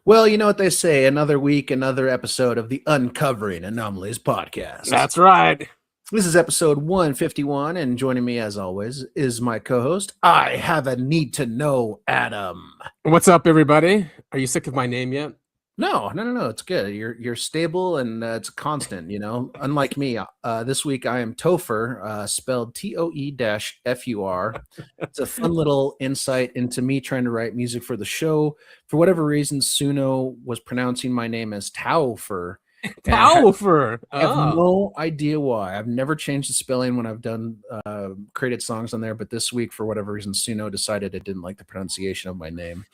Well, you know what they say, another week, another episode of the Uncovering Anomalies podcast. That's right. This is episode 151, and joining me, as always, is my co-host, I Have a Need to Know, Adam. What's up, everybody? Are you sick of my name yet? No, it's good. You're stable, and it's constant, you know. Unlike me, this week I am Topher, spelled Toe-Fur. It's a fun little insight into me trying to write music for the show. For whatever reason, Suno was pronouncing my name as Taufer. Taufer. I have no idea why. I've never changed the spelling when I've done created songs on there, but this week, for whatever reason, Suno decided it didn't like the pronunciation of my name.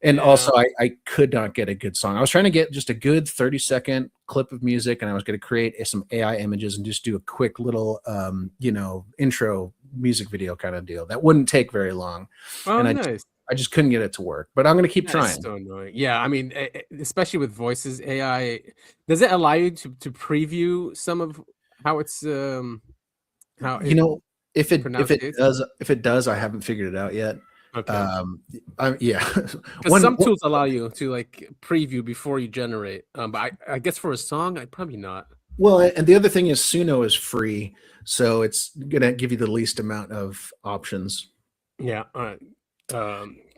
And also, I could not get a good song. I was trying to get just a good 30-second clip of music, and I was going to create some AI images and just do a quick little, intro music video kind of deal. That wouldn't take very long. Oh, and nice. I just couldn't get it to work, but I'm going to keep trying. So annoying. Yeah, I mean, especially with voices, AI, does it allow you to preview some of how it's how if it does, I haven't figured it out yet. Okay. Yeah. Because some tools allow you to like preview before you generate. But I guess for a song, I'd probably not. Well, and the other thing is Suno is free, so it's gonna give you the least amount of options. Yeah. All right.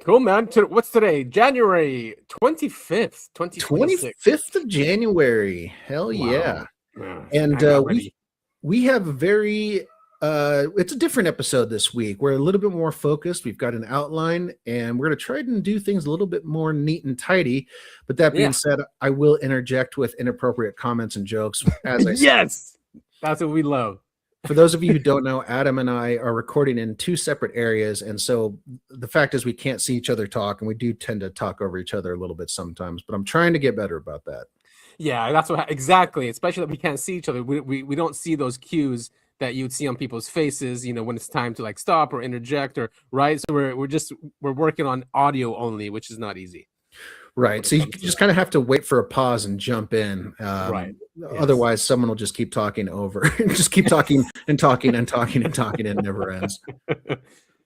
Cool, man. What's today? January 25th, 25th of January. Hell yeah. And we have a very it's a different episode this week. We're a little bit more focused. We've got an outline, and we're going to try and do things a little bit more neat and tidy. But that being said, I will interject with inappropriate comments and jokes as I Yes, that's what we love. For those of you who don't know, Adam and I are recording in two separate areas, and so the fact is we can't see each other talk, and we do tend to talk over each other a little bit sometimes, but I'm trying to get better about that. Yeah, that's what exactly, especially that we can't see each other. We don't see those cues that you'd see on people's faces, when it's time to like stop or interject or right. So we're working on audio only, which is not easy. Right. So you just kind of have to wait for a pause and jump in. Right. Otherwise, someone will just keep talking over, just keep talking and talking and talking and talking, and it never ends.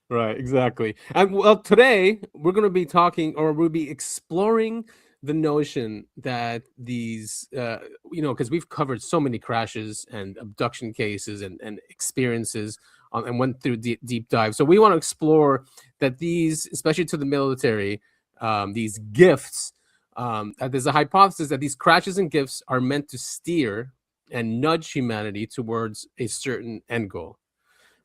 Right. Exactly. And well, today we're going to be talking, or we'll be exploring the notion that these, because we've covered so many crashes and abduction cases and experiences and went through deep dive. So we want to explore that these, especially to the military, these gifts, there's a hypothesis that these crashes and gifts are meant to steer and nudge humanity towards a certain end goal.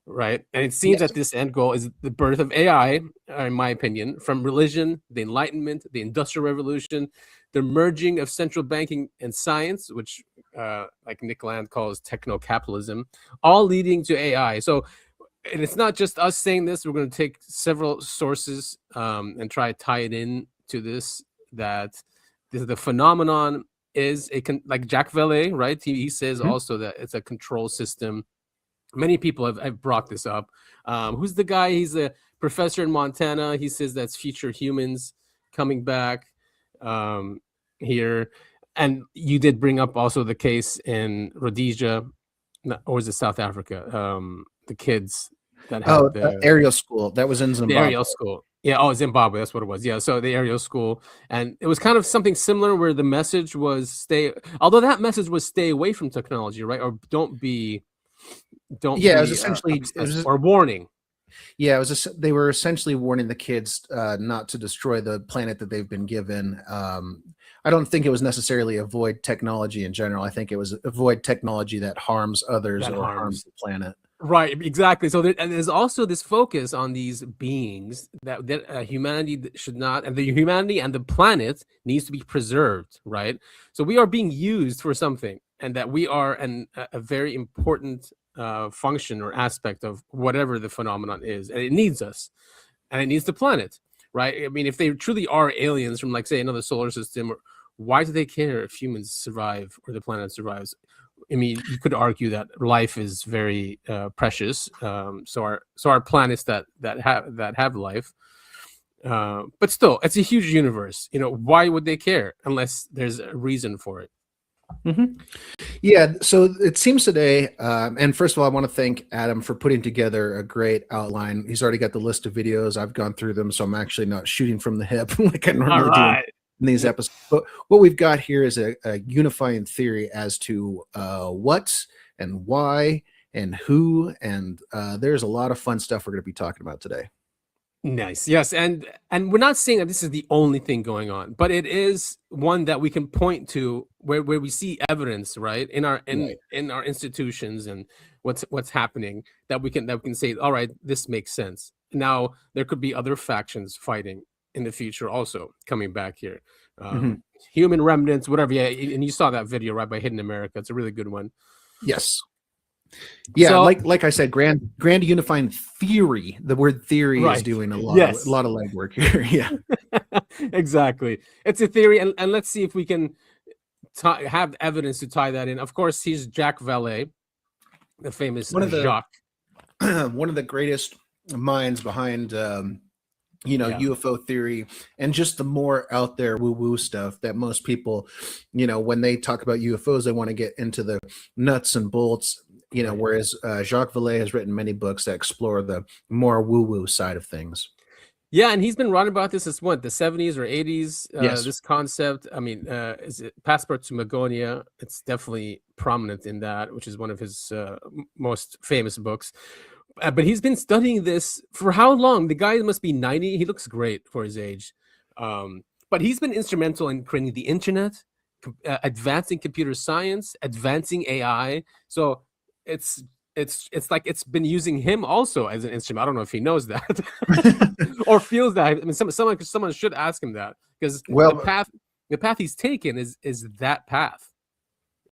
Right. And it seems that this end goal is the birth of AI, in my opinion, from religion, the Enlightenment, the Industrial Revolution, the merging of central banking and science, which like Nick Land calls techno-capitalism, all leading to AI. So, and it's not just us saying this. We're going to take several sources and try to tie it in to this, that the phenomenon is like Jacques Vallée, right? He says also that it's a control system. Many people have brought this up. Who's the guy? He's a professor in Montana. He says that's future humans coming back here. And you did bring up also the case in Rhodesia, or was it South Africa? The kids that had the aerial school. That was in Zimbabwe. The aerial school. Yeah, Zimbabwe. That's what it was. Yeah, so the aerial school. And it was kind of something similar where the message was although that message was stay away from technology, right? Or it was essentially or warning. Yeah, they were essentially warning the kids not to destroy the planet that they've been given. I don't think it was necessarily avoid technology in general. I think it was avoid technology that harms others or harms the planet. Right, exactly. So there's also this focus on these beings that humanity should not, and the humanity and the planet needs to be preserved, right? So we are being used for something, and that we are a very important function or aspect of whatever the phenomenon is, and it needs us, and it needs the planet, right? I mean, if they truly are aliens from, like, say, another solar system, why do they care if humans survive or the planet survives? I mean, you could argue that life is very precious. So our planets that have life, but still, it's a huge universe. Why would they care unless there's a reason for it? Mm-hmm. Yeah, so it seems today, and first of all, I want to thank Adam for putting together a great outline. He's already got the list of videos. I've gone through them, so I'm actually not shooting from the hip like I normally do in these episodes. But what we've got here is a unifying theory as to what and why and who, and there's a lot of fun stuff we're going to be talking about today. Nice. Yes. And we're not saying that this is the only thing going on, but it is one that we can point to where we see evidence, right, in our institutions and what's happening, that we can say, all right, this makes sense. Now there could be other factions fighting in the future also coming back here. Human remnants, whatever. Yeah, and you saw that video, right, by Hidden America. It's a really good one. Yes. Yeah, so, like I said, grand unifying theory. The word theory is doing a lot of legwork here. Yeah, exactly. It's a theory, and let's see if we can have evidence to tie that in. Of course, he's Jacques Vallée, the famous Jacques. One of the greatest minds behind UFO theory, and just the more out there woo-woo stuff that most people, when they talk about UFOs, they want to get into the nuts and bolts. Whereas Jacques Vallée has written many books that explore the more woo-woo side of things. Yeah, and he's been writing about this since the 70s or 80s. Yes. This concept, is it Passport to Magonia? It's definitely prominent in that, which is one of his most famous books. But he's been studying this for how long? The guy must be 90. He looks great for his age. But he's been instrumental in creating the internet, advancing computer science, advancing AI. So it's like it's been using him also as an instrument. I don't know if he knows that or feels that. I mean, someone should ask him that, because the path he's taken is that path.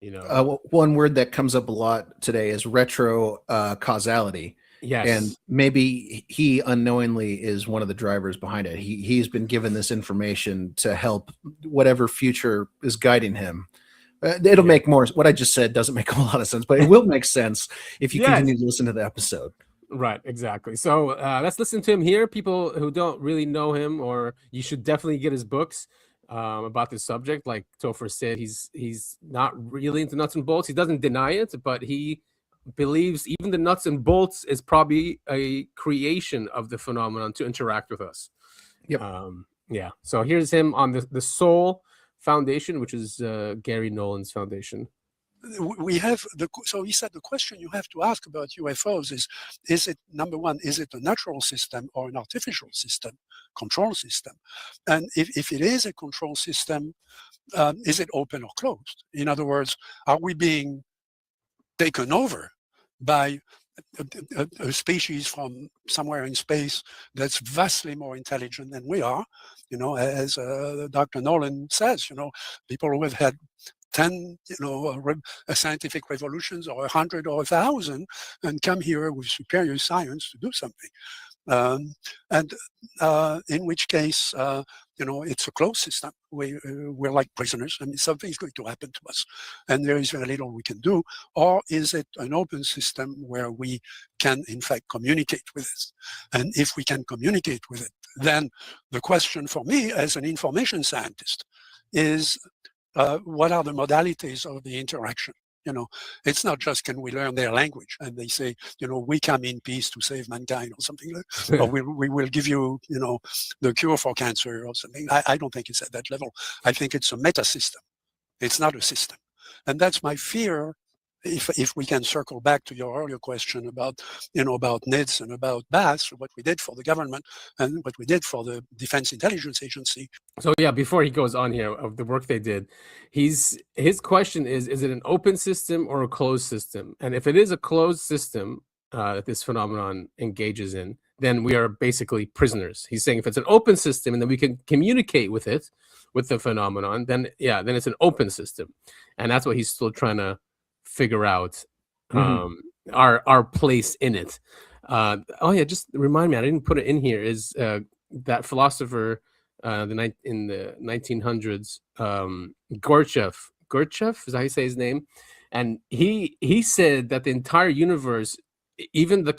One word that comes up a lot today is retrocausality. Yes, and maybe he unknowingly is one of the drivers behind it. He's been given this information to help whatever future is guiding him. It'll make more. What I just said doesn't make a lot of sense, but it will make sense if you continue to listen to the episode. Right, exactly. So let's listen to him here. People who don't really know him, or you should definitely get his books about this subject. Like Topher said, he's not really into nuts and bolts. He doesn't deny it, but he believes even the nuts and bolts is probably a creation of the phenomenon to interact with us. Yep. So here's him on the Soul Foundation, which is Gary Nolan's foundation. We have so he said the question you have to ask about UFOs is it, number one, is it a natural system or an artificial system, control system? And if it is a control system, is it open or closed? In other words, are we being taken over by a species from somewhere in space that's vastly more intelligent than we are? As Dr. Nolan says, people who have had 10, scientific revolutions, or 100 or 1,000, and come here with superior science to do something. In which case, it's a closed system. We're like prisoners, and something's going to happen to us, and there is very little we can do. Or is it an open system where we can, in fact, communicate with it? And if we can communicate with it, then the question for me as an information scientist is, what are the modalities of the interaction? It's not just, can we learn their language? And they say, we come in peace to save mankind, or something like that. Or we will give you, the cure for cancer or something. I don't think it's at that level. I think it's a meta system. It's not a system. And that's my fear. If we can circle back to your earlier question about, about NIDS and about BAS, what we did for the government and what we did for the Defense Intelligence Agency. So yeah, before he goes on here of the work they did, his question is it an open system or a closed system? And if it is a closed system that this phenomenon engages in, then we are basically prisoners. He's saying if it's an open system and then we can communicate with it, with the phenomenon, then it's an open system. And that's what he's still trying to figure out, our place in it. Just remind me, I didn't put it in here, is that philosopher in the 1900s, Gurdjieff, is how you say his name, and he said that the entire universe, even the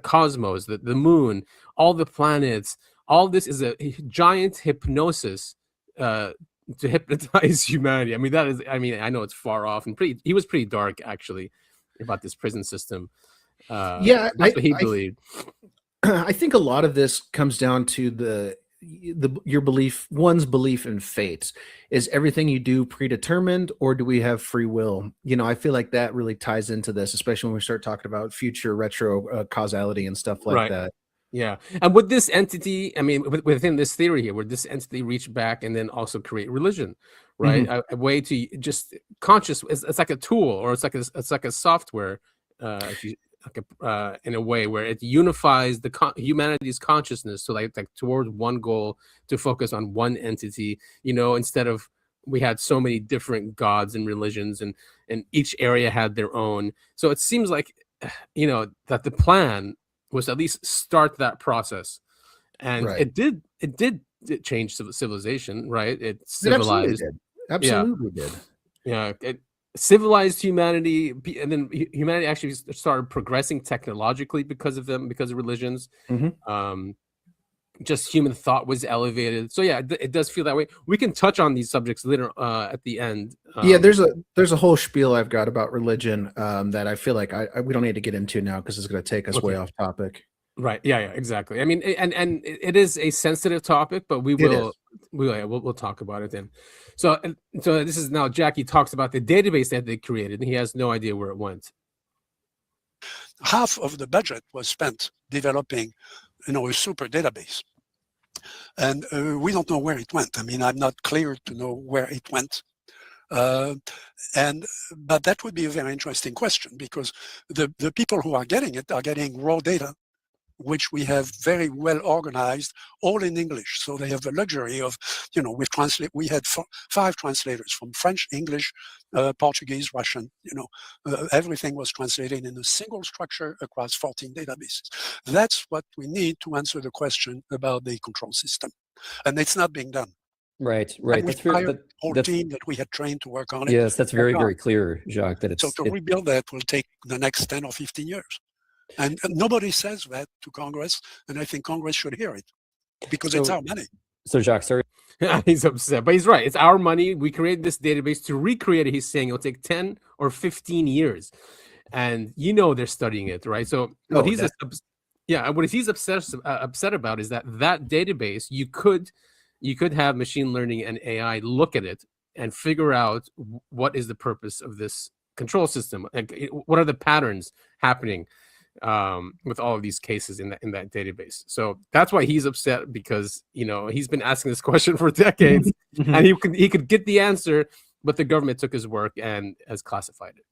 cosmos, the moon, all the planets, all this is a giant hypnosis to hypnotize humanity. I know it's far off and he was pretty dark actually about this prison system. That's what he believed. I think a lot of this comes down to one's belief in fate? Is everything you do predetermined, or do we have free will? I feel like that really ties into this, especially when we start talking about future retro causality and stuff like that. Yeah. And would this entity, I mean, within this theory here, would this entity reach back and then also create religion, right? A way to just conscious, it's like a tool, or it's like a software, if you in a way where it unifies humanity's consciousness to like toward one goal, to focus on one entity, instead of we had so many different gods and religions, and each area had their own. So it seems like, that the plan was at least start that process, and it did change civilization, right? It civilized. It absolutely did. Yeah, it civilized humanity, and then humanity actually started progressing technologically because of them, because of religions. Just human thought was elevated. So yeah, it does feel that way. We can touch on these subjects later at the end. There's a whole spiel I've got about religion that I feel like we don't need to get into now, because it's going to take us way off topic. Right. Yeah, exactly. I mean, and it is a sensitive topic, but we'll talk about it then. So this is now Jackie talks about the database that they created, and he has no idea where it went. Half of the budget was spent developing, a super database, and we don't know where it went. I mean, I'm not clear to know where it went. But that would be a very interesting question, because the people who are getting it are getting raw data, which we have very well organized, all in English. So they have the luxury of, we had 5 translators from French, English, Portuguese, Russian, everything was translated in a single structure across 14 databases. That's what we need to answer the question about the control system. And it's not being done. Right. And we hired a whole team that we had trained to work on it. Yes, that's very, very clear, Jacques, that it's... So to rebuild that will take the next 10 or 15 years. And nobody says that to Congress, and I think Congress should hear it, because it's our money. So Jacques, sorry. He's upset, but he's right. It's our money. We created this database. To recreate it, he's saying it'll take 10 or 15 years. And they're studying it, right? So what he's upset about is that database, you could have machine learning and AI look at it and figure out what is the purpose of this control system. Like, what are the patterns happening with all of these cases in that database. So that's why he's upset, because he's been asking this question for decades, and he could get the answer, but the government took his work and has classified it.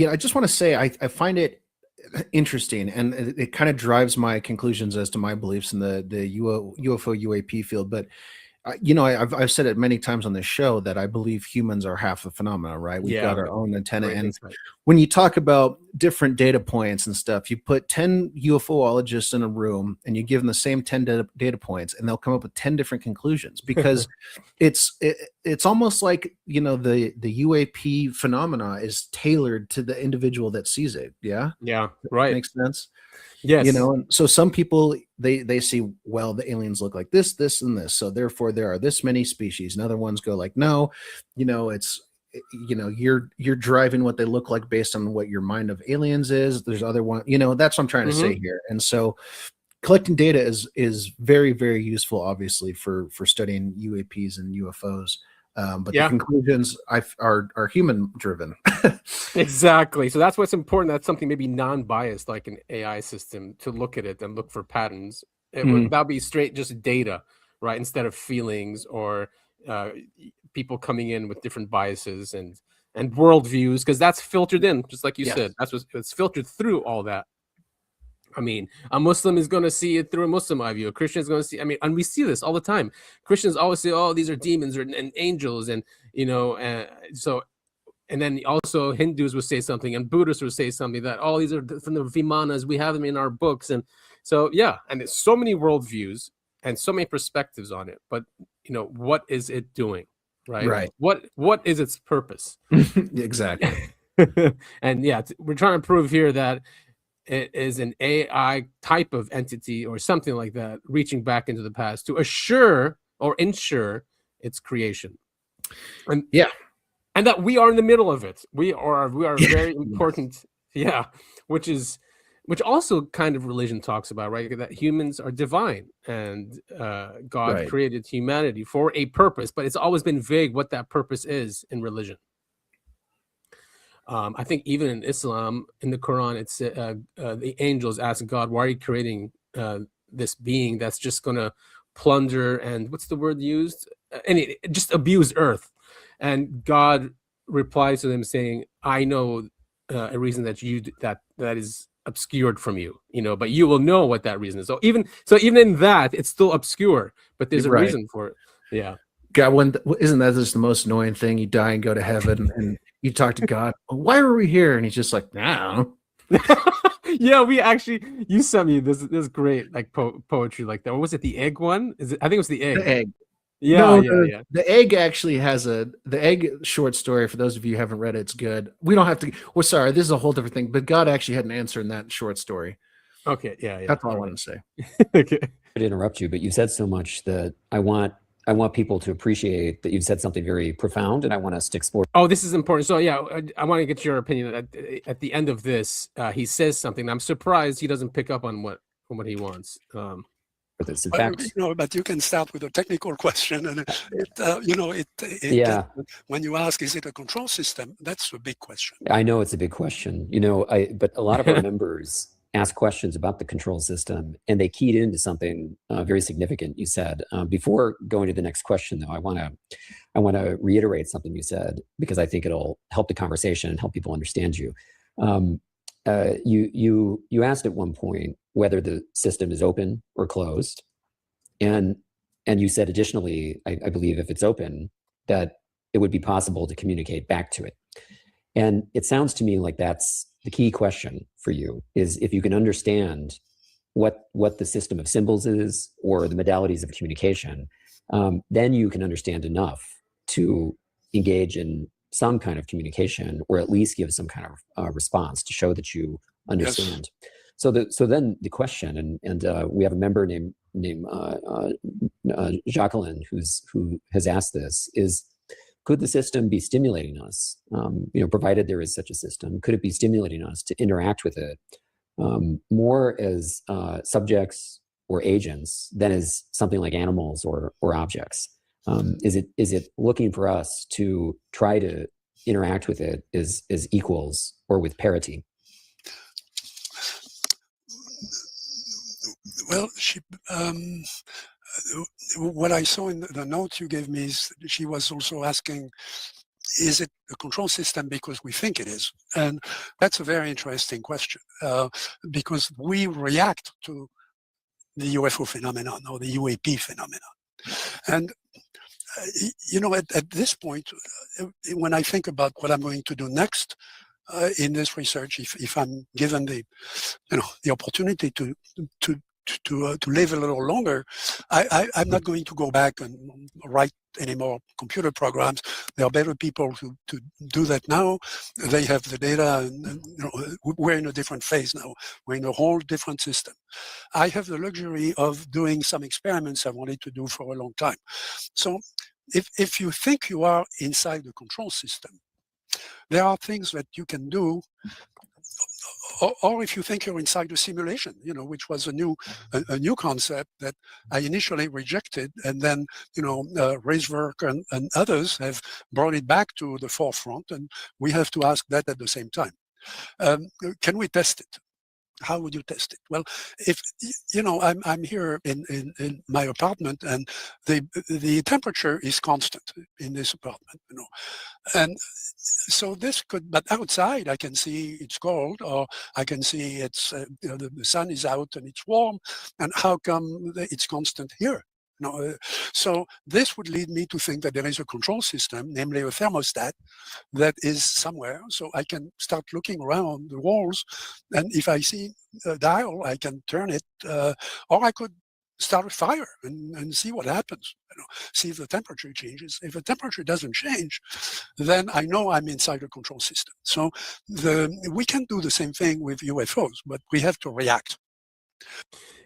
I just want to say I find it interesting, and it kind of drives my conclusions as to my beliefs in the UFO UAP field. But I've said it many times on this show that I believe humans are half the phenomena, right? We've got our own antenna. And when you talk about different data points and stuff, you put 10 UFOologists in a room and you give them the same 10 data points, and they'll come up with 10 different conclusions, because it's almost like, the UAP phenomena is tailored to the individual that sees it. Yeah. Yeah. Right. Makes sense. Yes. And so some people, they see, well, the aliens look like this, and this, so therefore there are this many species. And other ones go like, no, it's, you're driving what they look like based on what your mind of aliens is. There's other one, that's what I'm trying to say here. And so collecting data is very, very useful, obviously, for studying UAPs and UFOs. But the conclusions are human driven. Exactly. So that's what's important. That's something maybe non-biased, like an AI system, to look at it and look for patterns. That'll be straight just data, right? Instead of feelings or people coming in with different biases and worldviews, because that's filtered in, just like you said. That's it's filtered through all that. I mean, a Muslim is going to see it through a Muslim eye view. A Christian is going to see, and we see this all the time. Christians always say, oh, these are demons and angels. And, and then also Hindus will say something, and Buddhists will say something, that all these are from the Vimanas. We have them in our books. And so, and there's so many worldviews and so many perspectives on it. But, what is it doing? Right. What is its purpose? Exactly. And we're trying to prove here that it is an AI type of entity or something like that, reaching back into the past to ensure its creation. And that we are in the middle of it. We are very important. Which is which also kind of religion talks about, right? That humans are divine and God Right. created humanity for a purpose, but it's always been vague what that purpose is in religion. I think even in Islam, in the Quran, it's the angels ask God, "Why are you creating this being that's just going to plunder and what's the word used? Just abuse Earth?" And God replies to them saying, "I know a reason that that is obscured from you, but you will know what that reason is." So even in that, it's still obscure, but there's a Right. reason for it. Yeah. God, isn't that just the most annoying thing? You die and go to heaven, and you talk to God. Why are we here? And he's just like, nah. Yeah, you sent me this great like poetry like that. What was it? The egg one? I think it was the egg. The egg. Yeah, No, yeah. The egg actually has the egg short story. For those of you who haven't read it, it's good. We don't have to. We're sorry. This is a whole different thing. But God actually had an answer in that short story. Okay, yeah. That's all I wanted to say. Okay. To interrupt you, but you said so much that I want people to appreciate that you've said something very profound, and I want us to explore. Oh, this is important. So yeah, I want to get your opinion. At the end of this, he says something. I'm surprised he doesn't pick up on what he wants. For this. In Well, fact, but you can start with a technical question, and Yeah. when you ask, is it a control system? That's a big question. I know it's a big question, but a lot of our members ask questions about the control system, and they keyed into something very significant you said. Before going to the next question, though, I want to reiterate something you said, because I think it'll help the conversation and help people understand you. You asked at one point whether the system is open or closed, and you said additionally, I believe if it's open, that it would be possible to communicate back to it. And it sounds to me like that's the key question for you, is if you can understand what the system of symbols is, or the modalities of communication, then you can understand enough to engage in some kind of communication, or at least give some kind of response to show that you understand. Yes. So then the question, and we have a member named Jacqueline who has asked this, is, could the system be stimulating us? Provided there is such a system, could it be stimulating us to interact with it more as subjects or agents than as something like animals or objects? Is it looking for us to try to interact with it as equals or with parity? Well, what I saw in the note you gave me is she was also asking, is it a control system because we think it is? And that's a very interesting question, because we react to the UFO phenomenon or the UAP phenomenon. And at this point, when I think about what I'm going to do next in this research, if I'm given the opportunity to live a little longer, I'm not going to go back and write any more computer programs. There are better people to do that now. They have the data, and we're in a different phase now. We're in a whole different system. I have the luxury of doing some experiments I wanted to do for a long time. So if you think you are inside the control system, there are things that you can do. Or if you think you're inside a simulation, which was a new concept that I initially rejected, and then Reiswerk and others have brought it back to the forefront, and we have to ask that at the same time. Can we test it? How would you test it? Well, if I'm here in my apartment, and the temperature is constant in this apartment, and so this could, but outside I can see it's cold, or I can see it's the sun is out and it's warm, and how come it's constant here? So this would lead me to think that there is a control system, namely a thermostat, that is somewhere. So I can start looking around the walls, and if I see a dial, I can turn it, or I could start a fire and see what happens. See if the temperature changes. If the temperature doesn't change, then I know I'm inside a control system. So we can do the same thing with UFOs, but we have to react.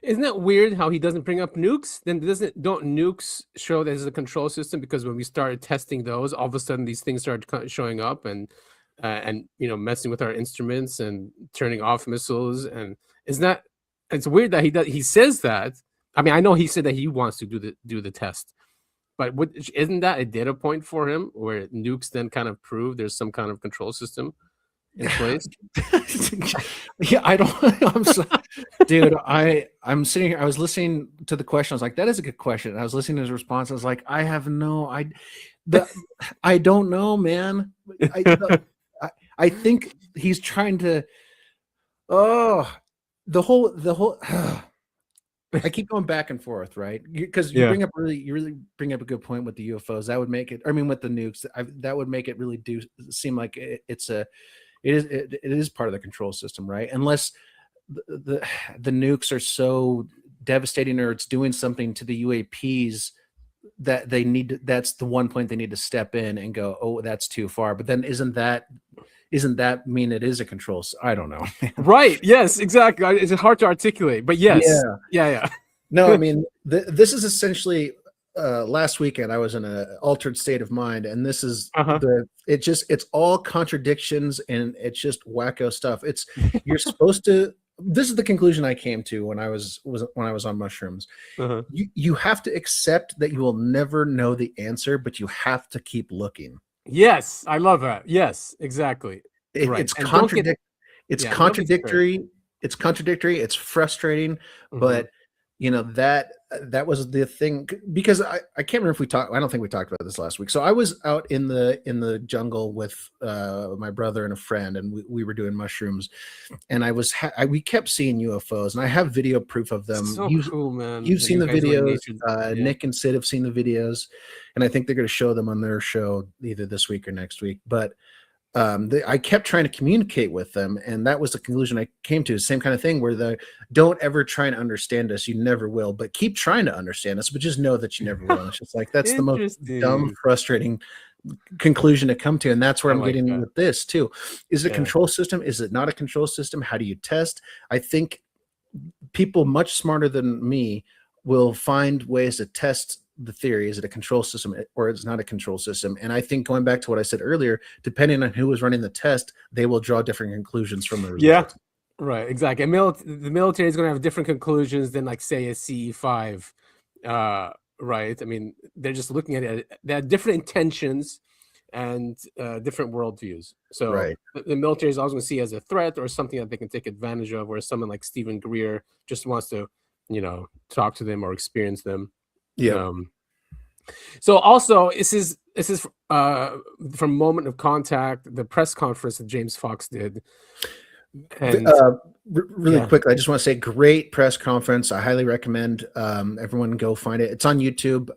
Isn't that weird how he doesn't bring up nukes? Then don't nukes show that as a control system? Because when we started testing those, all of a sudden these things started showing up and messing with our instruments and turning off missiles, and Isn't that? It's weird that he says that. I mean, I know he said that he wants to do the test, but isn't that a data point for him where nukes then kind of prove there's some kind of control system in place? Yeah, I don't. Dude, I'm sitting here. I was listening to the question. I was like, that is a good question. I was listening to his response. I was like, I have no. I don't know, man. I think he's trying to. Oh, the whole. I keep going back and forth, right? Because you really bring up a good point with the UFOs. That would make it. I mean, with the nukes, that would make it really seem like it is part of the control system, right? Unless the nukes are so devastating, or it's doing something to the UAPs that they need to, that's the one point they need to step in and go, oh, that's too far. But then isn't that mean it is a control? I don't know. Right. Yes, exactly. It's hard to articulate, but yes. Yeah. No, I mean, this is essentially last weekend I was in an altered state of mind, and this is it's all contradictions, and it's just wacko stuff. You're supposed to. This is the conclusion I came to when I was on mushrooms. You have to accept that you will never know the answer, but you have to keep looking. Yes, I love that. Yes, exactly. It's contradictory. It's contradictory. It's frustrating, but that was the thing, because I can't remember if we talked. I don't think we talked about this last week. So I was out in the jungle with my brother and a friend, and we were doing mushrooms, and we kept seeing UFOs, and I have video proof of them. So cool, man. You've seen the videos. Nick and Sid have seen the videos, and I think they're going to show them on their show either this week or next week. But I kept trying to communicate with them, and that was the conclusion I came to. Same kind of thing, where don't ever try and understand us, you never will, but keep trying to understand us, but just know that you never will. It's just like, that's the most dumb, frustrating conclusion to come to, and that's where I'm getting with this too. Is it a control system? Is it not a control system? How do you test? I think people much smarter than me will find ways to test the theory. Is it a control system or it's not a control system? And I think, going back to what I said earlier, depending on who was running the test, they will draw different conclusions from the results. Yeah, right, exactly. And the military is going to have different conclusions than, like, say, a CE5, right? I mean, they're just looking at it. They have different intentions and different worldviews. So the military is always going to see it as a threat or something that they can take advantage of, whereas someone like Stephen Greer just wants to, talk to them or experience them. Yeah. So also, this is from Moment of Contact, the press conference that James Fox did. And really quick, I just want to say, great press conference. I highly recommend everyone go find it. It's on YouTube.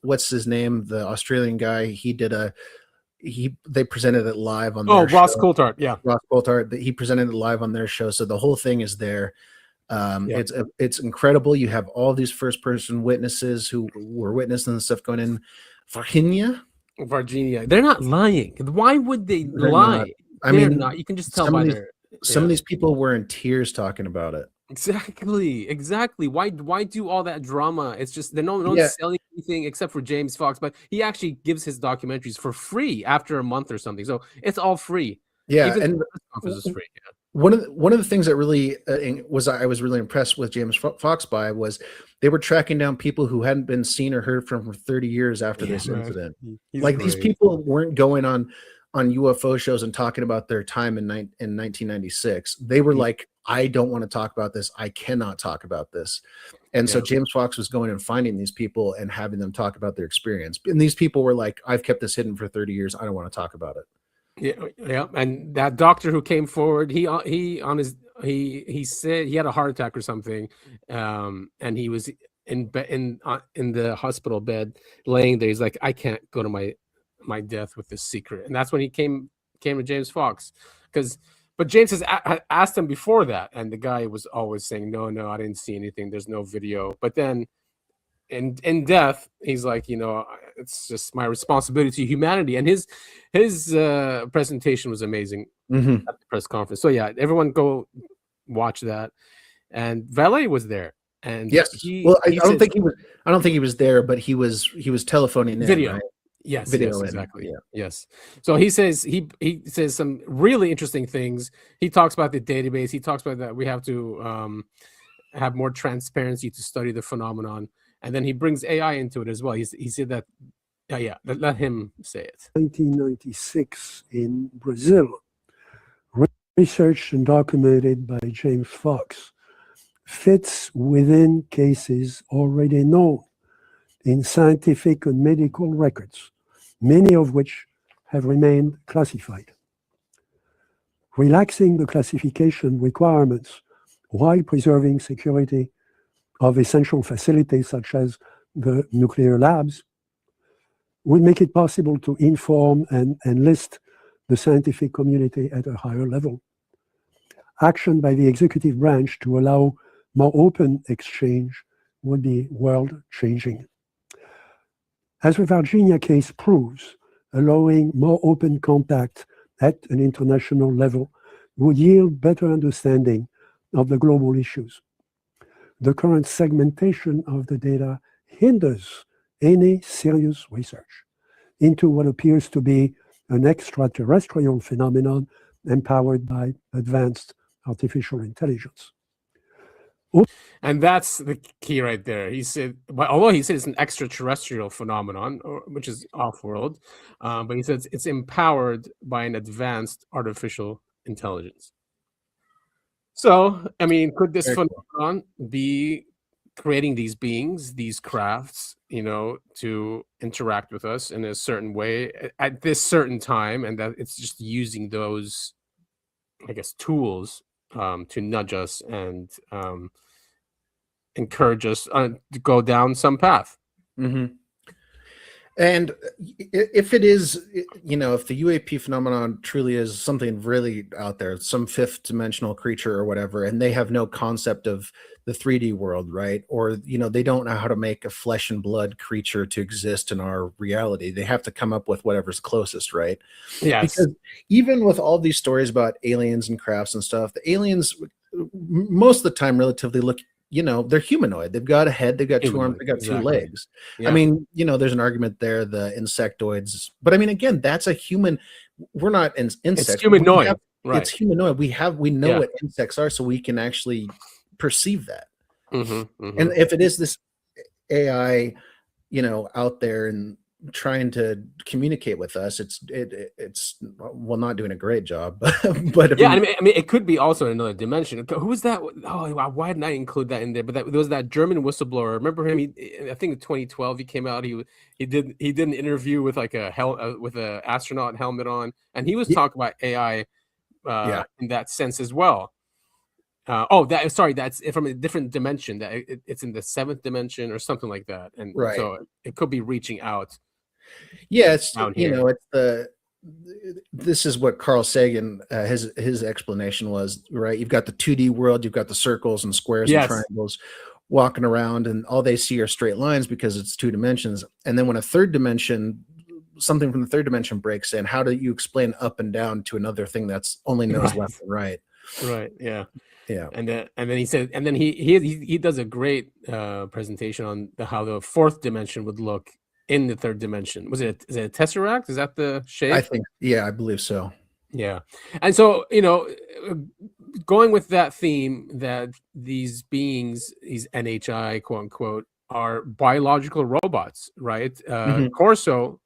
What's his name? The Australian guy. They presented it live on their Ross show. Coulthart. Yeah, Ross Coulthart. He presented it live on their show, so the whole thing is there. It's incredible. You have all these first person witnesses who were witnessing the stuff going in Virginia. They're not lying. Why would they lie? They're not. You can just tell by some of these people were in tears talking about it. Exactly. Why do all that drama? It's just they're not selling anything except for James Fox, but he actually gives his documentaries for free after a month or something. So it's all free. Yeah, even and the press conference is free. Yeah. One of the things that really I was really impressed with James Fox by was they were tracking down people who hadn't been seen or heard from for 30 years after this incident. Like, these people weren't going on UFO shows and talking about their time in 1996. They were like, I don't want to talk about this. I cannot talk about this. And so James Fox was going and finding these people and having them talk about their experience. And these people were like, I've kept this hidden for 30 years. I don't want to talk about it. Yeah, and that doctor who came forward, he said he had a heart attack or something, and he was in the hospital bed, laying there. He's like, I can't go to my death with this secret, and that's when he came to James Fox, but James has asked him before that, and the guy was always saying, no, I didn't see anything. There's no video. But then in death, he's like, it's just my responsibility to humanity. And his presentation was amazing at the press conference. So yeah, everyone go watch that. And Vallée was there. And yes, I don't think he was there, but he was telephoning in, video. Right? Yes, video yes, in. exactly. Yeah. Yes. So he says he says some really interesting things. He talks about the database. He talks about that we have to have more transparency to study the phenomenon, and then he brings AI into it as well. He said that let him say it. 1996 in Brazil, researched and documented by James Fox, fits within cases already known in scientific and medical records, many of which have remained classified. Relaxing the classification requirements while preserving security of essential facilities such as the nuclear labs would make it possible to inform and enlist the scientific community at a higher level. Action by the executive branch to allow more open exchange would be world-changing. As the Virginia case proves, allowing more open contact at an international level would yield better understanding of the global issues. The current segmentation of the data hinders any serious research into what appears to be an extraterrestrial phenomenon empowered by advanced artificial intelligence. And that's the key right there. He said, although he said it's an extraterrestrial phenomenon, which is off-world, but he says it's empowered by an advanced artificial intelligence. So, I mean, could this phenomenon be creating these beings, these crafts, to interact with us in a certain way at this certain time, and that it's just using those, I guess, tools to nudge us and encourage us to go down some path. Mm-hmm. And if it is, if the UAP phenomenon truly is something really out there, some fifth dimensional creature or whatever, and they have no concept of the 3D world, right? Or, they don't know how to make a flesh and blood creature to exist in our reality. They have to come up with whatever's closest, right? Yes. Because even with all these stories about aliens and crafts and stuff, the aliens, most of the time, relatively look, they're humanoid. They've got a head, they've got two arms, they've got two legs. Yeah. I mean, there's an argument there, the insectoids. But I mean, again, that's a human. We're not insects. It's humanoid. Right. It's humanoid. We know what insects are, so we can actually perceive that. Mm-hmm, mm-hmm. And if it is this AI, out there and trying to communicate with us, it's not doing a great job. But yeah, I mean, it could be also in another dimension. Who was that? Oh, why didn't I include that in there? But there was that German whistleblower. Remember him? I think in 2012 he came out. He did an interview with like with a astronaut helmet on, and he was talking about AI in that sense as well. That's from a different dimension. That it's in the 7th dimension or something like that, and so it could be reaching out. Yeah, it's it's this is what Carl Sagan his explanation was, right? You've got the 2D world, you've got the circles and squares and triangles walking around, and all they see are straight lines because it's 2 dimensions. And then when something from the 3rd dimension breaks in, how do you explain up and down to another thing that's only knows left and right? Right. Yeah. Yeah. And then he said, and then he does a great presentation on how the 4th dimension would look in the 3rd dimension. Is it a tesseract? Is that the shape? I think, I believe so. Yeah. And so, going with that theme that these beings, these NHI, quote unquote, are biological robots, right? Corso,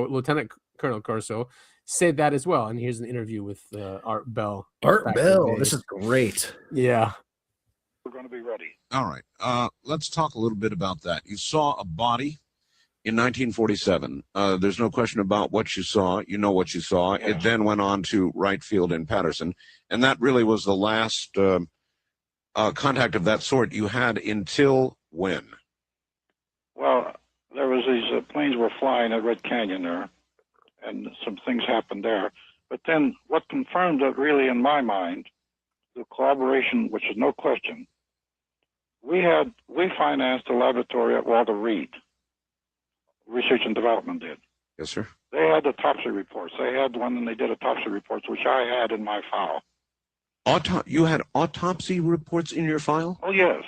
Lieutenant Colonel Corso, said that as well. And here's an interview with Art Bell. Art Bell, this is great. Yeah. We're going to be ready. All right. Let's talk a little bit about that. You saw a body in 1947. There's no question about what you saw. You know what you saw. Yeah. It then went on to Wright Field in Patterson. And that really was the last contact of that sort you had until when? Well, there was these planes were flying at Red Canyon there, and some things happened there. But then what confirmed it really in my mind, the collaboration, which is no question, we financed a laboratory at Walter Reed, Research and Development did. Yes, sir. They had the autopsy reports. They had one and they did autopsy reports, which I had in my file. You had autopsy reports in your file? Oh, yes.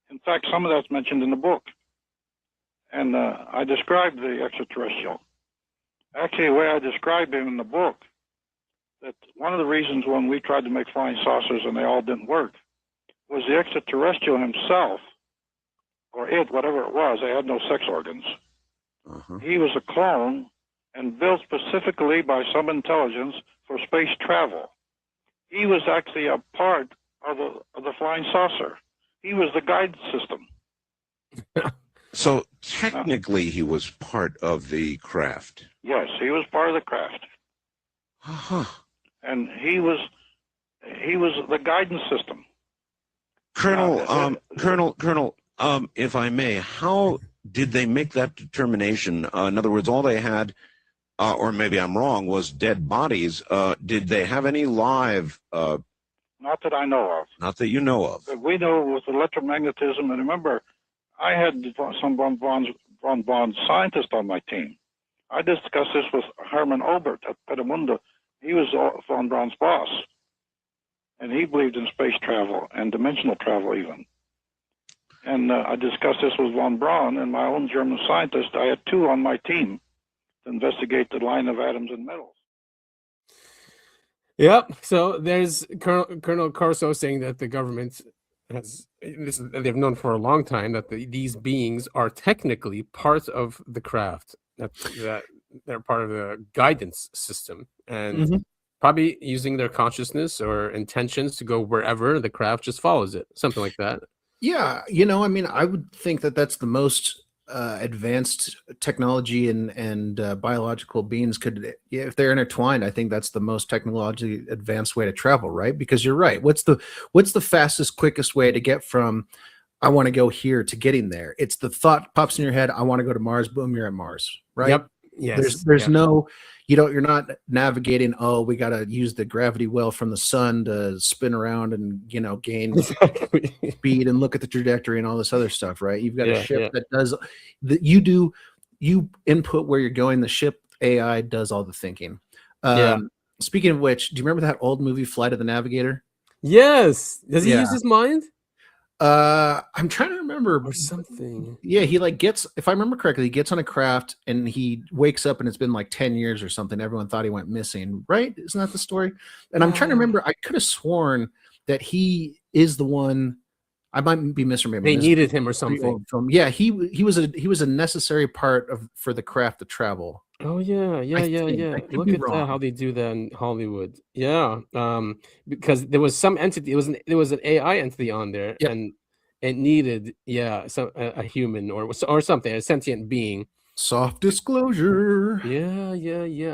In fact, some of that's mentioned in the book. And I described the extraterrestrial. Actually, the way I described him in the book, that one of the reasons when we tried to make flying saucers and they all didn't work was the extraterrestrial himself, or it, whatever it was, they had no sex organs. He was a clone and built specifically by some intelligence for space travel. He was actually a part of the flying saucer. He was the guide system. So technically, he was part of the craft. Yes, he was part of the craft, and he was the guidance system. Colonel, if I may, how did they make that determination? In other words, all they had, or maybe I'm wrong, was dead bodies. Did they have any live? Not that I know of. Not that you know of. But we know with electromagnetism, and remember, I had some von Braun scientists on my team. I discussed this with Herman Obert at Petamunda. He was von Braun's boss, and he believed in space travel and dimensional travel even. And I discussed this with von Braun and my own German scientist. I had two on my team to investigate the line of atoms and metals. Yep. So there's Colonel Corso saying that the government they've known for a long time that these beings are technically part of the craft. That they're part of the guidance system, and probably using their consciousness or intentions to go wherever the craft just follows it, something like that. Yeah, I mean, I would think that that's the most advanced technology and biological beings could, if they're intertwined, I think that's the most technologically advanced way to travel, right? Because you're right. What's the fastest, quickest way to get from I want to go here to getting there? It's the thought pops in your head, I want to go to Mars, boom, you're at Mars, right? Yep. Yes. There's no, you're not navigating, oh, we got to use the gravity well from the sun to spin around and, gain speed and look at the trajectory and all this other stuff, right? You've got a ship that does that. You input where you're going. The ship AI does all the thinking. Speaking of which, do you remember that old movie, Flight of the Navigator? Yes. Does he use his mind? I'm trying to remember or something. Yeah, he gets, if I remember correctly, he gets on a craft and he wakes up and it's been like 10 years or something. Everyone thought he went missing, right? Isn't that the story? And I'm trying to remember, I could have sworn that he is the one. I might be misremembering. They needed him or something. Yeah, he was a necessary part for the craft to travel. Oh yeah. Look at that, how they do that in Hollywood. Yeah, because there was some entity. There was an AI entity on there, and it needed a human or something, a sentient being. Soft disclosure. Yeah,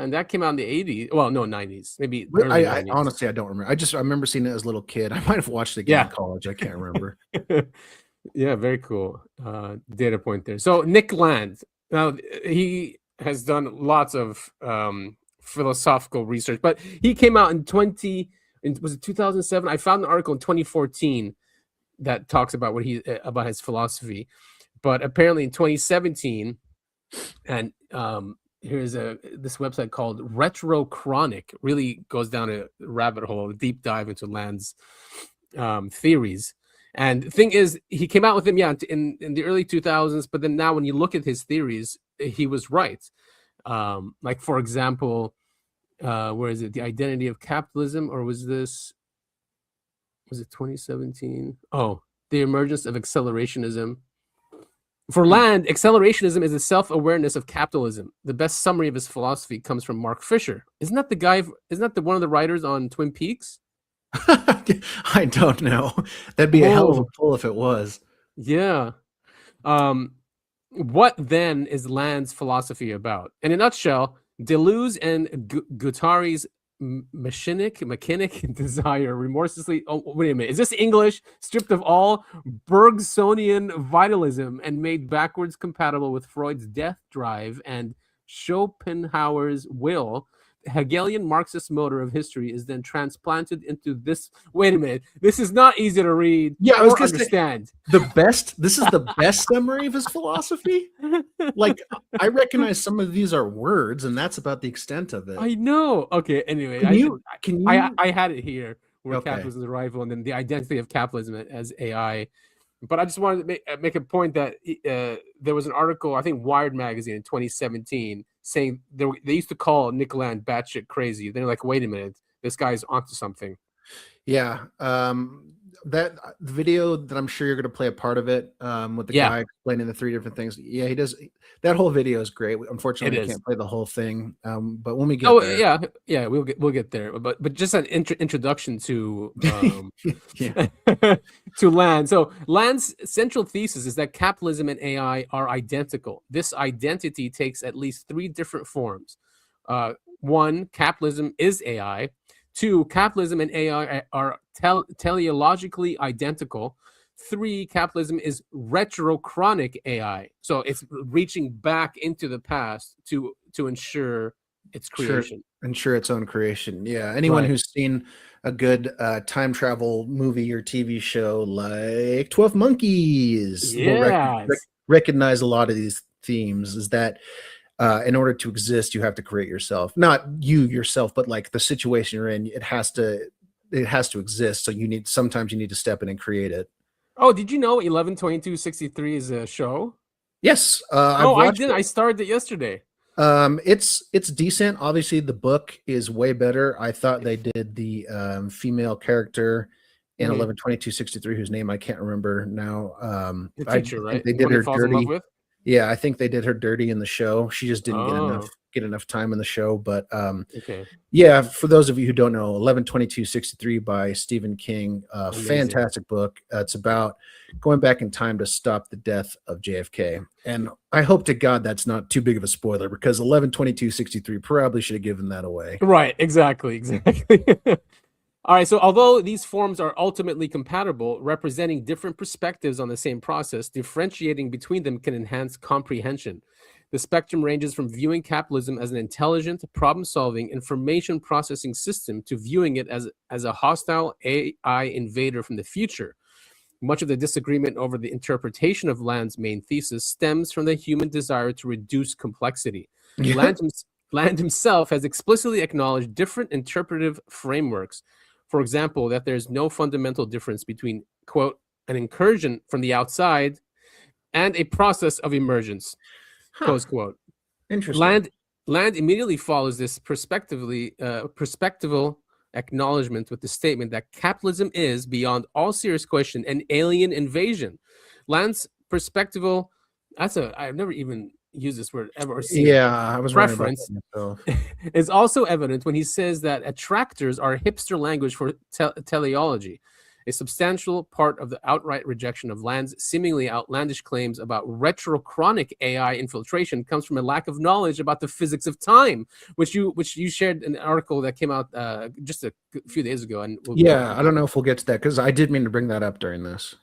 and that came out in the 80s. Well, no, 90s, maybe. I honestly, I don't remember. I remember seeing it as a little kid. I might have watched it again in college. I can't remember. Yeah, very cool data point there. So Nick Land, now he has done lots of philosophical research, but he came out was it 2007? I found an article in 2014 that talks about about his philosophy, but apparently in 2017, and here's this website called Retrocausality, really goes down a rabbit hole, a deep dive into Land's theories. And the thing is, he came out with them, in the early 2000s, but then now when you look at his theories, he was right. Like, for example, where is it? The identity of capitalism, or was it 2017? Oh, the emergence of accelerationism. For Land, accelerationism is a self-awareness of capitalism. The best summary of his philosophy comes from Mark Fisher. Isn't that one of the writers on Twin Peaks? I don't know. That'd be a hell of a pull if it was. Yeah. What then is Land's philosophy about? In a nutshell, Deleuze and Guattari's machinic desire remorselessly. Oh, wait a minute. Is this English? Stripped of all Bergsonian vitalism and made backwards compatible with Freud's death drive and Schopenhauer's will. Hegelian Marxist motor of history is then transplanted into this. Wait a minute. This is not easy to read. Yeah, I was going to understand. This is the best summary of his philosophy. Like, I recognize some of these are words, and that's about the extent of it. I know. Okay. Anyway, I had it here where capitalism is a rival, and then the identity of capitalism as AI. But I just wanted to make a point that there was an article, I think Wired magazine in 2017, saying they used to call Nick Land batshit crazy. They're like, wait a minute, this guy's onto something. Yeah. That the video that I'm sure you're going to play a part of it with the guy explaining the 3 different things. Yeah, he does. That whole video is great. Unfortunately, we can't play the whole thing. But when we get there, yeah, we'll get there. But just an introduction to to Land. So Land's central thesis is that capitalism and AI are identical. This identity takes at least 3 different forms. 1, capitalism is AI. 2, capitalism and AI are teleologically identical. 3, capitalism is retrochronic AI. So it's reaching back into the past to ensure its creation. Ensure its own creation. Yeah. Anyone who's seen a good time travel movie or TV show like 12 Monkeys will recognize a lot of these themes, is that in order to exist, you have to create yourself. Not you yourself, but like the situation you're in, it has to exist. So sometimes you need to step in and create it. Oh, did you know 11/22/63 is a show? Yes. I didn't. I started it yesterday. It's decent. Obviously, the book is way better. I thought they did the female character in 11/22/63, whose name I can't remember now. The teacher, right? They did her dirty. Yeah, I think they did her dirty in the show. She just didn't get enough time in the show. But yeah, for those of you who don't know, 11/22/63 by Stephen King, fantastic book. It's about going back in time to stop the death of JFK. And I hope to God that's not too big of a spoiler, because 11/22/63 probably should have given that away. Right, exactly. All right, so although these forms are ultimately compatible, representing different perspectives on the same process, differentiating between them can enhance comprehension. The spectrum ranges from viewing capitalism as an intelligent, problem-solving, information processing system to viewing it as a hostile AI invader from the future. Much of the disagreement over the interpretation of Land's main thesis stems from the human desire to reduce complexity. Land himself has explicitly acknowledged different interpretive frameworks. For example, that there's no fundamental difference between, quote, an incursion from the outside and a process of emergence, close quote. Interesting. Land immediately follows this perspectival acknowledgement with the statement that capitalism is, beyond all serious question, an alien invasion. Land's perspectival, I've never even used this word ever or seen. I was preference is also evident when he says that attractors are hipster language for teleology. A substantial part of the outright rejection of Land's seemingly outlandish claims about retrochronic AI infiltration comes from a lack of knowledge about the physics of time, which you shared an article that came out just a few days ago. And I don't know if we'll get to that, because I did mean to bring that up during this.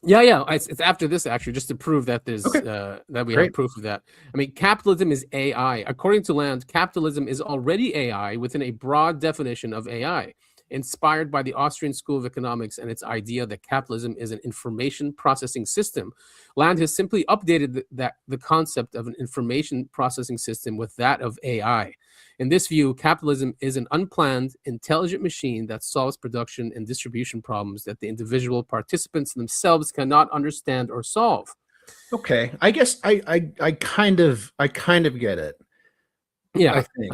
Yeah. It's after this, actually, just to prove that there's that we have proof of that. I mean, capitalism is AI. According to Land, capitalism is already AI within a broad definition of AI, inspired by the Austrian School of Economics and its idea that capitalism is an information processing system. Land has simply updated the concept of an information processing system with that of AI. In this view, capitalism is an unplanned, intelligent machine that solves production and distribution problems that the individual participants themselves cannot understand or solve. Okay, I guess I kind of get it. Yeah, I think.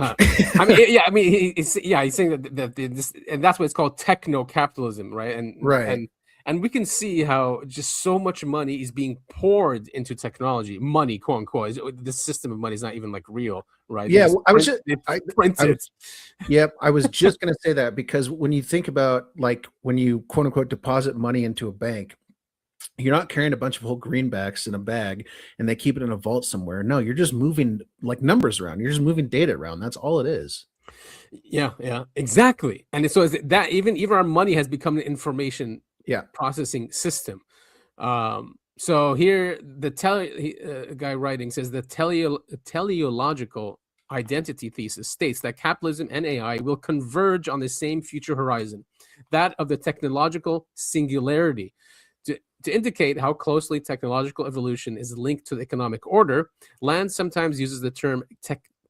He's saying that this, and that's what it's called, techno-capitalism, right? And we can see how just so much money is being poured into technology. Money, quote unquote. The system of money is not even like real, right? Yeah, I was just going to say that, because when you think about, like, when you quote unquote deposit money into a bank, you're not carrying a bunch of whole greenbacks in a bag and they keep it in a vault somewhere. No, you're just moving like numbers around. You're just moving data around. That's all it is. Yeah, exactly. And so is it that even our money has become an information processing system. So here the guy writing says the teleological identity thesis states that capitalism and AI will converge on the same future horizon, that of the technological singularity. To indicate how closely technological evolution is linked to the economic order, Land sometimes uses the term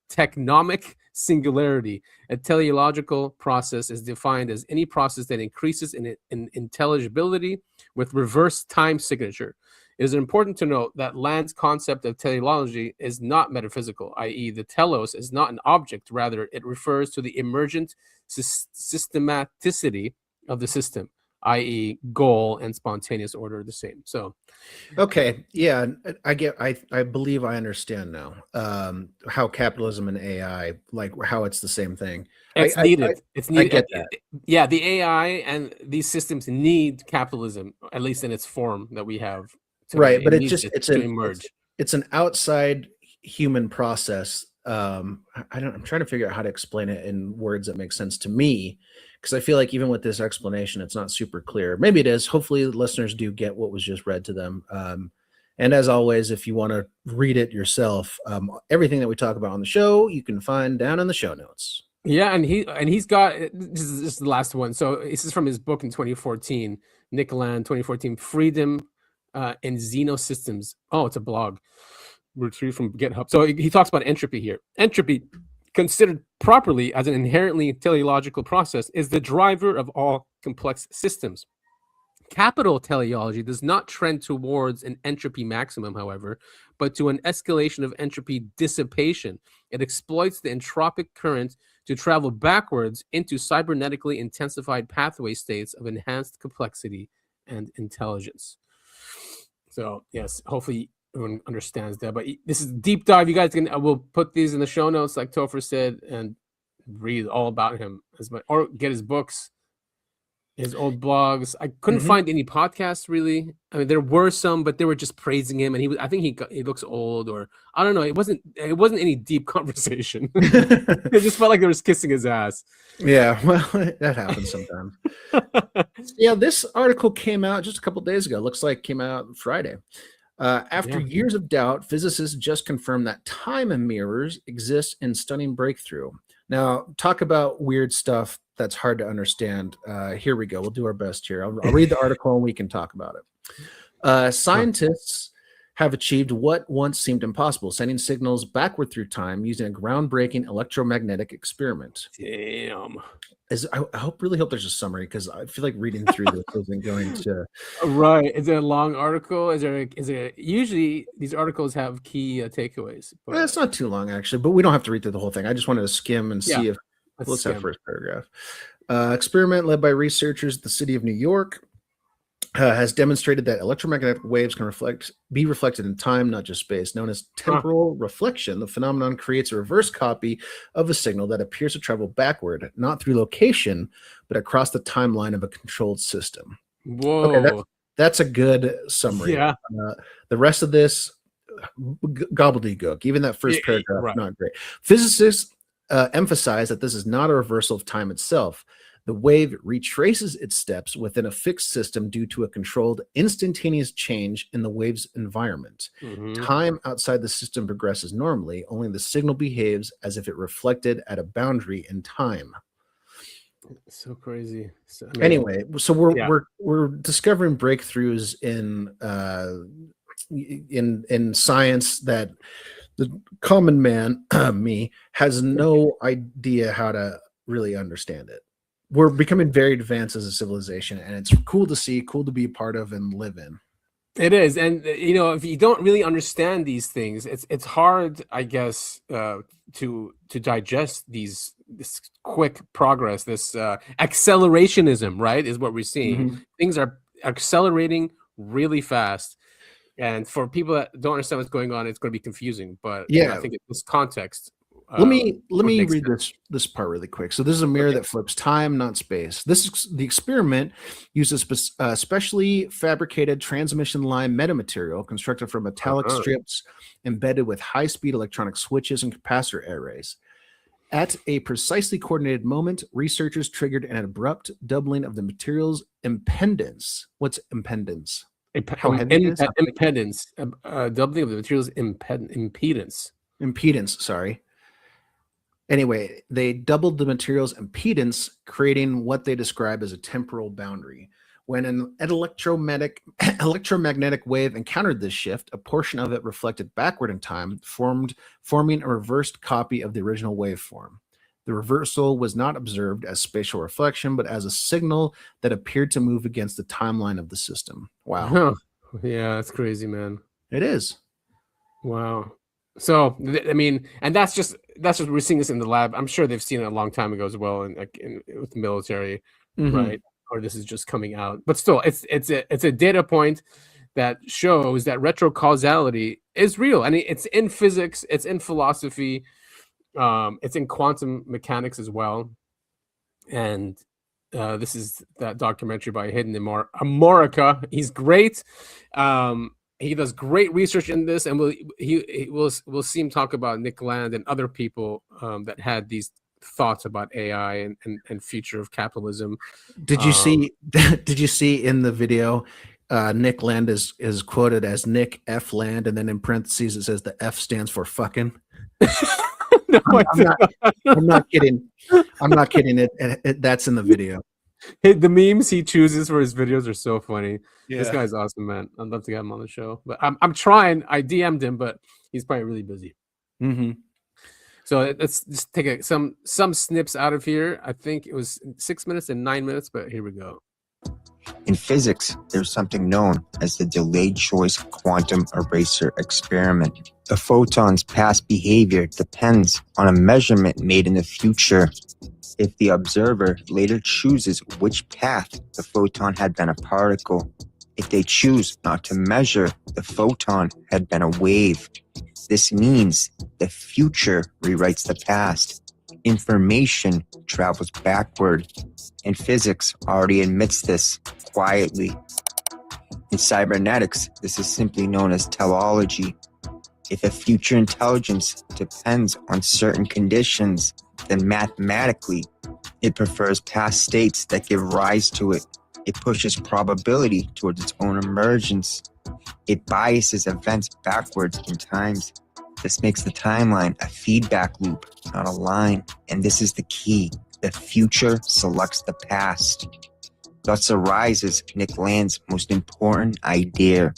technomic singularity. A teleological process is defined as any process that increases in intelligibility with reverse time signature. It is important to note that Land's concept of teleology is not metaphysical, i.e., the telos is not an object. Rather, it refers to the emergent systematicity of the system, i.e., goal and spontaneous order are the same. So, okay, yeah, I believe I understand now how capitalism and AI, like how it's the same thing. it's needed. It's needed. I get that. Yeah, the AI and these systems need capitalism, at least in its form that we have today. Right, but it's an outside human process. I'm trying to figure out how to explain it in words that make sense to me, because I feel like even with this explanation, it's not super clear. Maybe it is. Hopefully, the listeners do get what was just read to them. And as always, if you want to read it yourself, everything that we talk about on the show, you can find down in the show notes. Yeah, and he's got this is the last one. So this is from his book in 2014, Nick Land, 2014, Freedom and Xenosystems. Oh, it's a blog. Retrieved from GitHub. So he talks about entropy here. Entropy, considered properly as an inherently teleological process, is the driver of all complex systems. Capital teleology does not trend towards an entropy maximum, however, but to an escalation of entropy dissipation. It exploits the entropic current to travel backwards into cybernetically intensified pathway states of enhanced complexity and intelligence. So, yes, hopefully everyone understands that. But this is a deep dive. You guys we'll put these in the show notes, like Topher said, and read all about him or get his books, his old blogs. I couldn't find any podcasts really. I mean, there were some, but they were just praising him, and I think he looks old, or I don't know. It wasn't any deep conversation. It just felt like they were kissing his ass. Yeah, well, that happens sometimes. Yeah, this article came out just a couple days ago. Looks like it came out Friday. After years of doubt, physicists just confirmed that time mirrors exist in stunning breakthrough. Now, talk about weird stuff that's hard to understand. Here we go. We'll do our best here. I'll read the article and we can talk about it. Scientists have achieved what once seemed impossible, sending signals backward through time using a groundbreaking electromagnetic experiment. Damn. I really hope there's a summary, because I feel like reading through this isn't going to. Right. Is it a long article? Is there usually these articles have key takeaways? Well, it's not too long actually, but we don't have to read through the whole thing. I just wanted to skim and see if. Let's have first paragraph. Experiment led by researchers at the city of New York has demonstrated that electromagnetic waves can be reflected in time, not just space. Known as temporal reflection, the phenomenon creates a reverse copy of a signal that appears to travel backward, not through location, but across the timeline of a controlled system. Whoa. Okay, that's a good summary. Yeah. The rest of this, gobbledygook. Even that first paragraph, not great. Physicists emphasize that this is not a reversal of time itself. The wave retraces its steps within a fixed system due to a controlled instantaneous change in the wave's environment. Time outside the system progresses normally, only the signal behaves as if it reflected at a boundary in time. So crazy. Anyway, so we're discovering breakthroughs in science that the common man, me, has no idea how to really understand it. We're becoming very advanced as a civilization, and it's cool to see, cool to be a part of and live in. It is. And, if you don't really understand these things, it's hard, I guess, to digest this quick progress, this accelerationism, right, is what we're seeing. Things are accelerating really fast. And for people that don't understand what's going on, it's going to be confusing. But I think in this context, let me read this part really quick. So this is a mirror that flips time, not space. The experiment uses specially fabricated transmission line metamaterial constructed from metallic strips embedded with high-speed electronic switches and capacitor arrays. At a precisely coordinated moment, researchers triggered an abrupt doubling of the material's impedance. What's impedance? How heavy it is? Impedance. Doubling of the material's impedance. Impedance, sorry. Anyway, they doubled the material's impedance, creating what they describe as a temporal boundary. When an electromagnetic wave encountered this shift, a portion of it reflected backward in time, forming a reversed copy of the original waveform. The reversal was not observed as spatial reflection, but as a signal that appeared to move against the timeline of the system. Wow. Yeah, that's crazy, man. It is. Wow. So I mean, and that's just we're seeing this in the lab. I'm sure they've seen it a long time ago as well, and like with the military, right? Or this is just coming out, but still, it's a data point that shows that retrocausality is real, and it's in physics, it's in philosophy, it's in quantum mechanics as well, and this is that documentary by Hidden Amorica. He's great. He does great research in this, and we'll see him talk about Nick Land and other people that had these thoughts about AI and future of capitalism. Did you see in the video Nick Land is quoted as Nick F Land, and then in parentheses it says the F stands for fucking? No, I'm not kidding. I'm not kidding. That's in the video. The memes he chooses for his videos are so funny. Yeah. This guy's awesome, man. I'd love to get him on the show, but I'm trying. I DM'd him, but he's probably really busy. So let's just take some snips out of here. I think it was 6 minutes and 9 minutes, but here we go. In physics, there's something known as the delayed choice quantum eraser experiment. A photon's past behavior depends on a measurement made in the future. If the observer later chooses which path the photon had been a particle, if they choose not to measure, the photon had been a wave. This means the future rewrites the past. Information travels backward, and physics already admits this quietly. In cybernetics, this is simply known as teleology. If a future intelligence depends on certain conditions, then mathematically, it prefers past states that give rise to it. It pushes probability towards its own emergence. It biases events backwards in times. This makes the timeline a feedback loop, not a line. And this is the key. The future selects the past. Thus arises Nick Land's most important idea.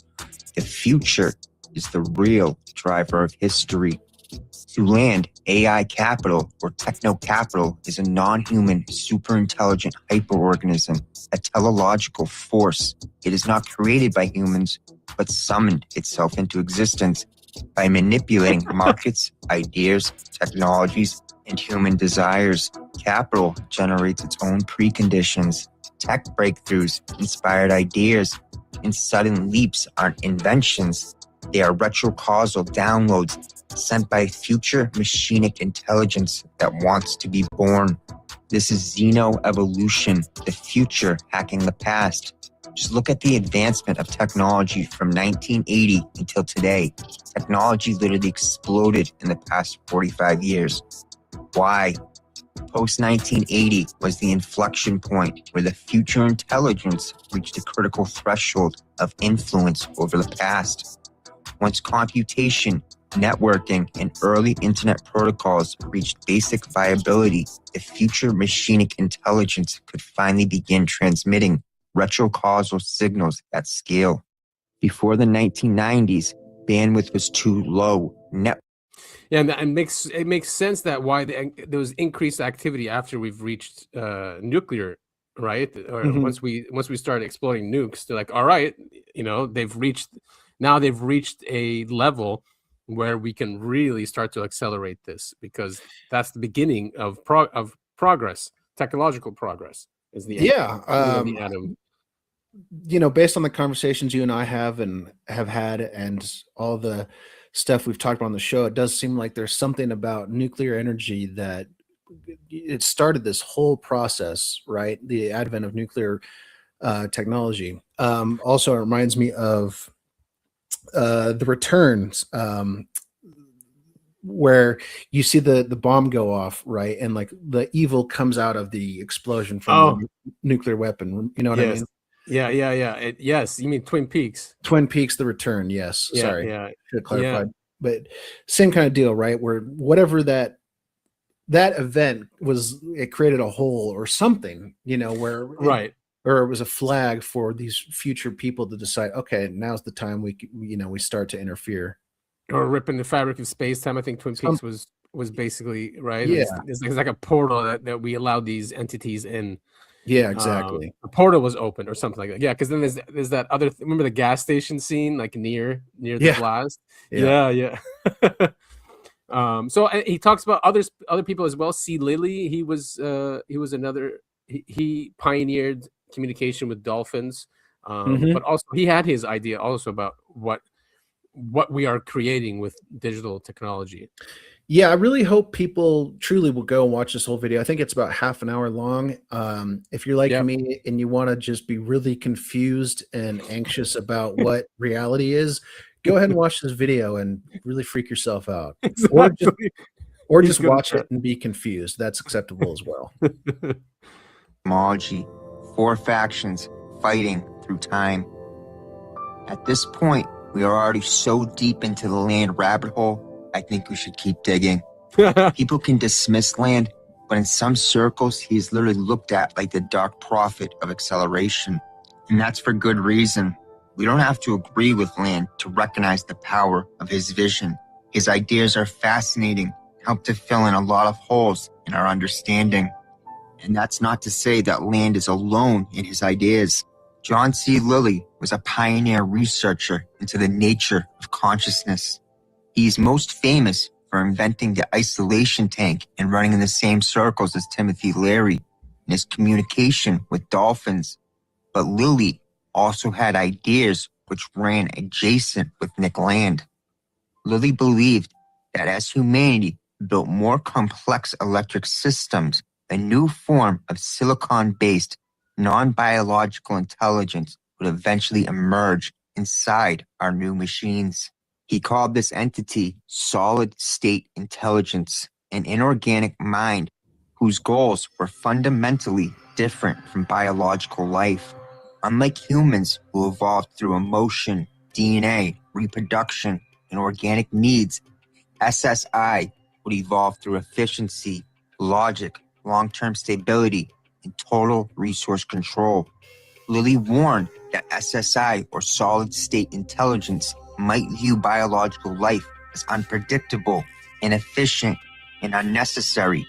The future is the real driver of history. To Land, AI capital or techno-capital is a non-human, super-intelligent hyperorganism, a teleological force. It is not created by humans, but summoned itself into existence by manipulating markets, ideas, technologies, and human desires. Capital generates its own preconditions. Tech breakthroughs, inspired ideas, and sudden leaps aren't inventions. They are retrocausal downloads sent by future machinic intelligence that wants to be born. This is xenoevolution, the future hacking the past. Just look at the advancement of technology from 1980 until today. Technology literally exploded in the past 45 years. Why? Post-1980 was the inflection point where the future intelligence reached a critical threshold of influence over the past. Once computation, networking, and early internet protocols reached basic viability, the future machinic intelligence could finally begin transmitting retrocausal signals at scale. Before the 1990s, bandwidth was too low. Yeah, and it makes sense that why there was increased activity after we've reached nuclear, right? Or once we started exploding nukes, they're like, all right, they've reached a level where we can really start to accelerate this, because that's the beginning of progress, technological progress. Is the the atom. Based on the conversations you and I have had, and all the stuff we've talked about on the show, it does seem like there's something about nuclear energy that it started this whole process, right? The advent of nuclear technology. Also, it reminds me of the Returns, where you see the bomb go off, right? And like the evil comes out of the explosion from the nuclear weapon. You know what I mean? Yeah. Yes, you mean Twin Peaks. Twin Peaks, The Return. Yes. Yeah, Sorry. yeah. Should have clarified. Yeah. But same kind of deal, right? Where whatever that event was, it created a hole or something, where right. or it was a flag for these future people to decide, okay, now's the time we start to interfere. Or ripping the fabric of space-time. I think Twin Peaks was basically right. Yeah. It's like a portal that we allowed these entities in. Yeah, exactly. The portal was open or something like that. Yeah, because then there's that other. Remember the gas station scene, like near the blast. Yeah. So he talks about other people as well. C. Lilly, he was another. He pioneered communication with dolphins, but also he had his idea also about what we are creating with digital technology. Yeah, I really hope people truly will go and watch this whole video. I think it's about half an hour long. If you're like me and you want to just be really confused and anxious about what reality is, go ahead and watch this video and really freak yourself out. Exactly. Or just watch it and be confused. That's acceptable as well. Cosmology, 4 factions fighting through time. At this point, we are already so deep into the land rabbit hole, I think we should keep digging. People can dismiss land, but in some circles, he is literally looked at like the dark prophet of acceleration. And that's for good reason. We don't have to agree with Land to recognize the power of his vision. His ideas are fascinating, help to fill in a lot of holes in our understanding. And that's not to say that Land is alone in his ideas. John C. Lilly was a pioneer researcher into the nature of consciousness. He's most famous for inventing the isolation tank and running in the same circles as Timothy Leary in his communication with dolphins. But Lilly also had ideas which ran adjacent with Nick Land. Lilly believed that as humanity built more complex electric systems, a new form of silicon-based, non-biological intelligence would eventually emerge inside our new machines. He called this entity solid-state intelligence, an inorganic mind whose goals were fundamentally different from biological life. Unlike humans who evolved through emotion, DNA, reproduction, and organic needs, SSI would evolve through efficiency, logic, long-term stability, and total resource control. Lilly warned that SSI, or solid-state intelligence, might view biological life as unpredictable, inefficient, and unnecessary,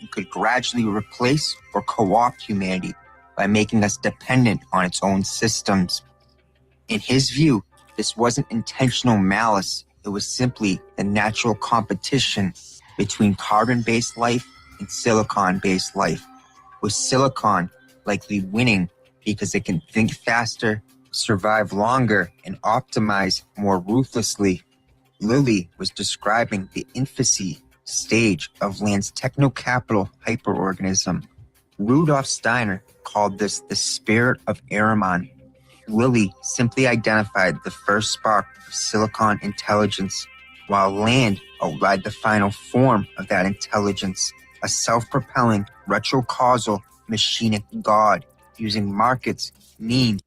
and could gradually replace or co-opt humanity by making us dependent on its own systems. In his view, this wasn't intentional malice, it was simply the natural competition between carbon-based life and silicon-based life, with silicon likely winning because it can think faster, survive longer, and optimize more ruthlessly. Lilly was describing the infancy stage of Land's techno-capital hyperorganism. Rudolf Steiner called this the spirit of Ahriman. Lilly simply identified the first spark of silicon intelligence, while Land outlined the final form of that intelligence, a self-propelling retrocausal machinic god using markets, means.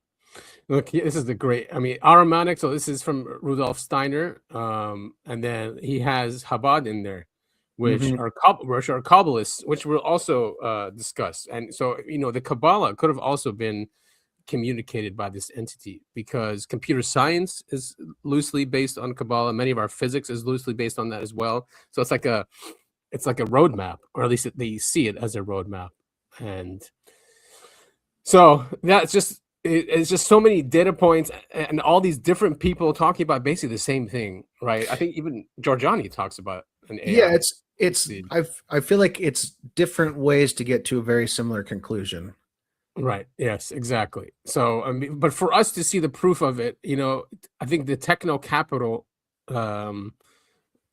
Look, this is the great. I mean, Ahrimanic. So this is from Rudolf Steiner, and then he has Chabad in there, which are Kabbalists, which we'll also discuss. And so, the Kabbalah could have also been communicated by this entity because computer science is loosely based on Kabbalah. Many of our physics is loosely based on that as well. So it's like a roadmap, or at least they see it as a roadmap. And so that's just. It's just so many data points and all these different people talking about basically the same thing, right? I think even Giorgiani talks about an AI. Yeah, it's. I feel like it's different ways to get to a very similar conclusion. Right. Yes. Exactly. So, I mean, but for us to see the proof of it, I think the techno-capital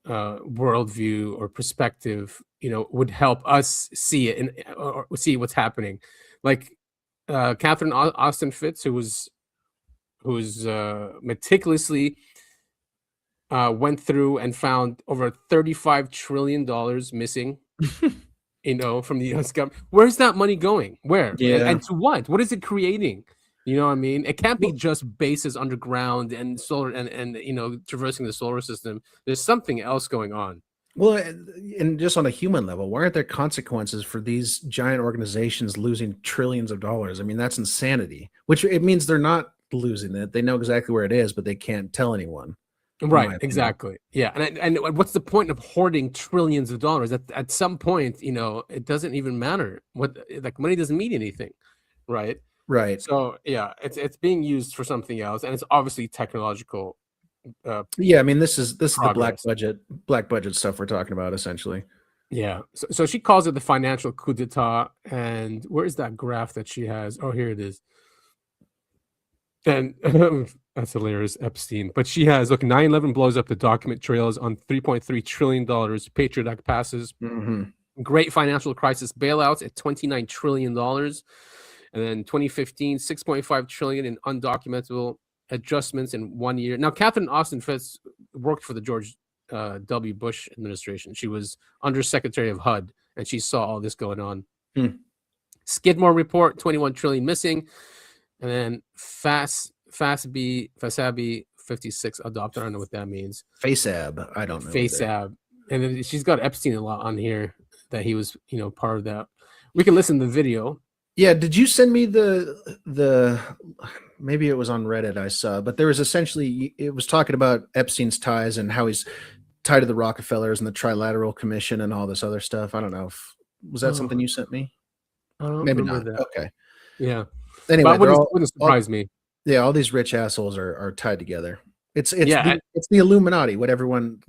worldview or perspective, would help us see it or see what's happening, like. Catherine Austin Fitts, who's meticulously went through and found over $35 trillion missing, from the U.S. government. Where's that money going? Where? Yeah. And to what? What is it creating? You know what I mean? It can't be just bases underground and solar and traversing the solar system. There's something else going on. Well, and just on a human level, why aren't there consequences for these giant organizations losing trillions of dollars? I mean, that's insanity, which it means they're not losing it. They know exactly where it is, but they can't tell anyone. Right, exactly. Yeah. And what's the point of hoarding trillions of dollars? At some point, you know, it doesn't even matter. Like money doesn't mean anything, right? Right. So yeah, it's being used for something else, and it's obviously technological. Yeah, I mean, this is the progress. black budget stuff we're talking about, essentially. Yeah. So she calls it the financial coup d'etat. And where is that graph that she has? Oh, here it is. And that's hilarious, Epstein. But she has, look, 9/11 blows up the document trails on $3.3 trillion. Patriot Act passes. Great financial crisis bailouts at $29 trillion. And then 2015, $6.5 trillion in undocumentable adjustments in 1 year. Now, Catherine Austin Fitts worked for the George W. Bush administration. She was Undersecretary of HUD, and she saw all this going on. Skidmore report, 21 trillion missing. And then FASB 56 adopted. I don't know what that means. FASAB. I don't know. FASAB. And then she's got Epstein a lot on here that he was, you know, part of that. We can listen to the video. Yeah, did you send me the maybe it was on Reddit I saw, but there was essentially, it was talking about Epstein's ties and how he's tied to the Rockefellers and the Trilateral Commission and all this other stuff. I don't know if was that something you sent me? Maybe not. That. Okay. Yeah. Anyway, wouldn't surprise me. Yeah, all these rich assholes are tied together. It's Yeah, it's the Illuminati. What everyone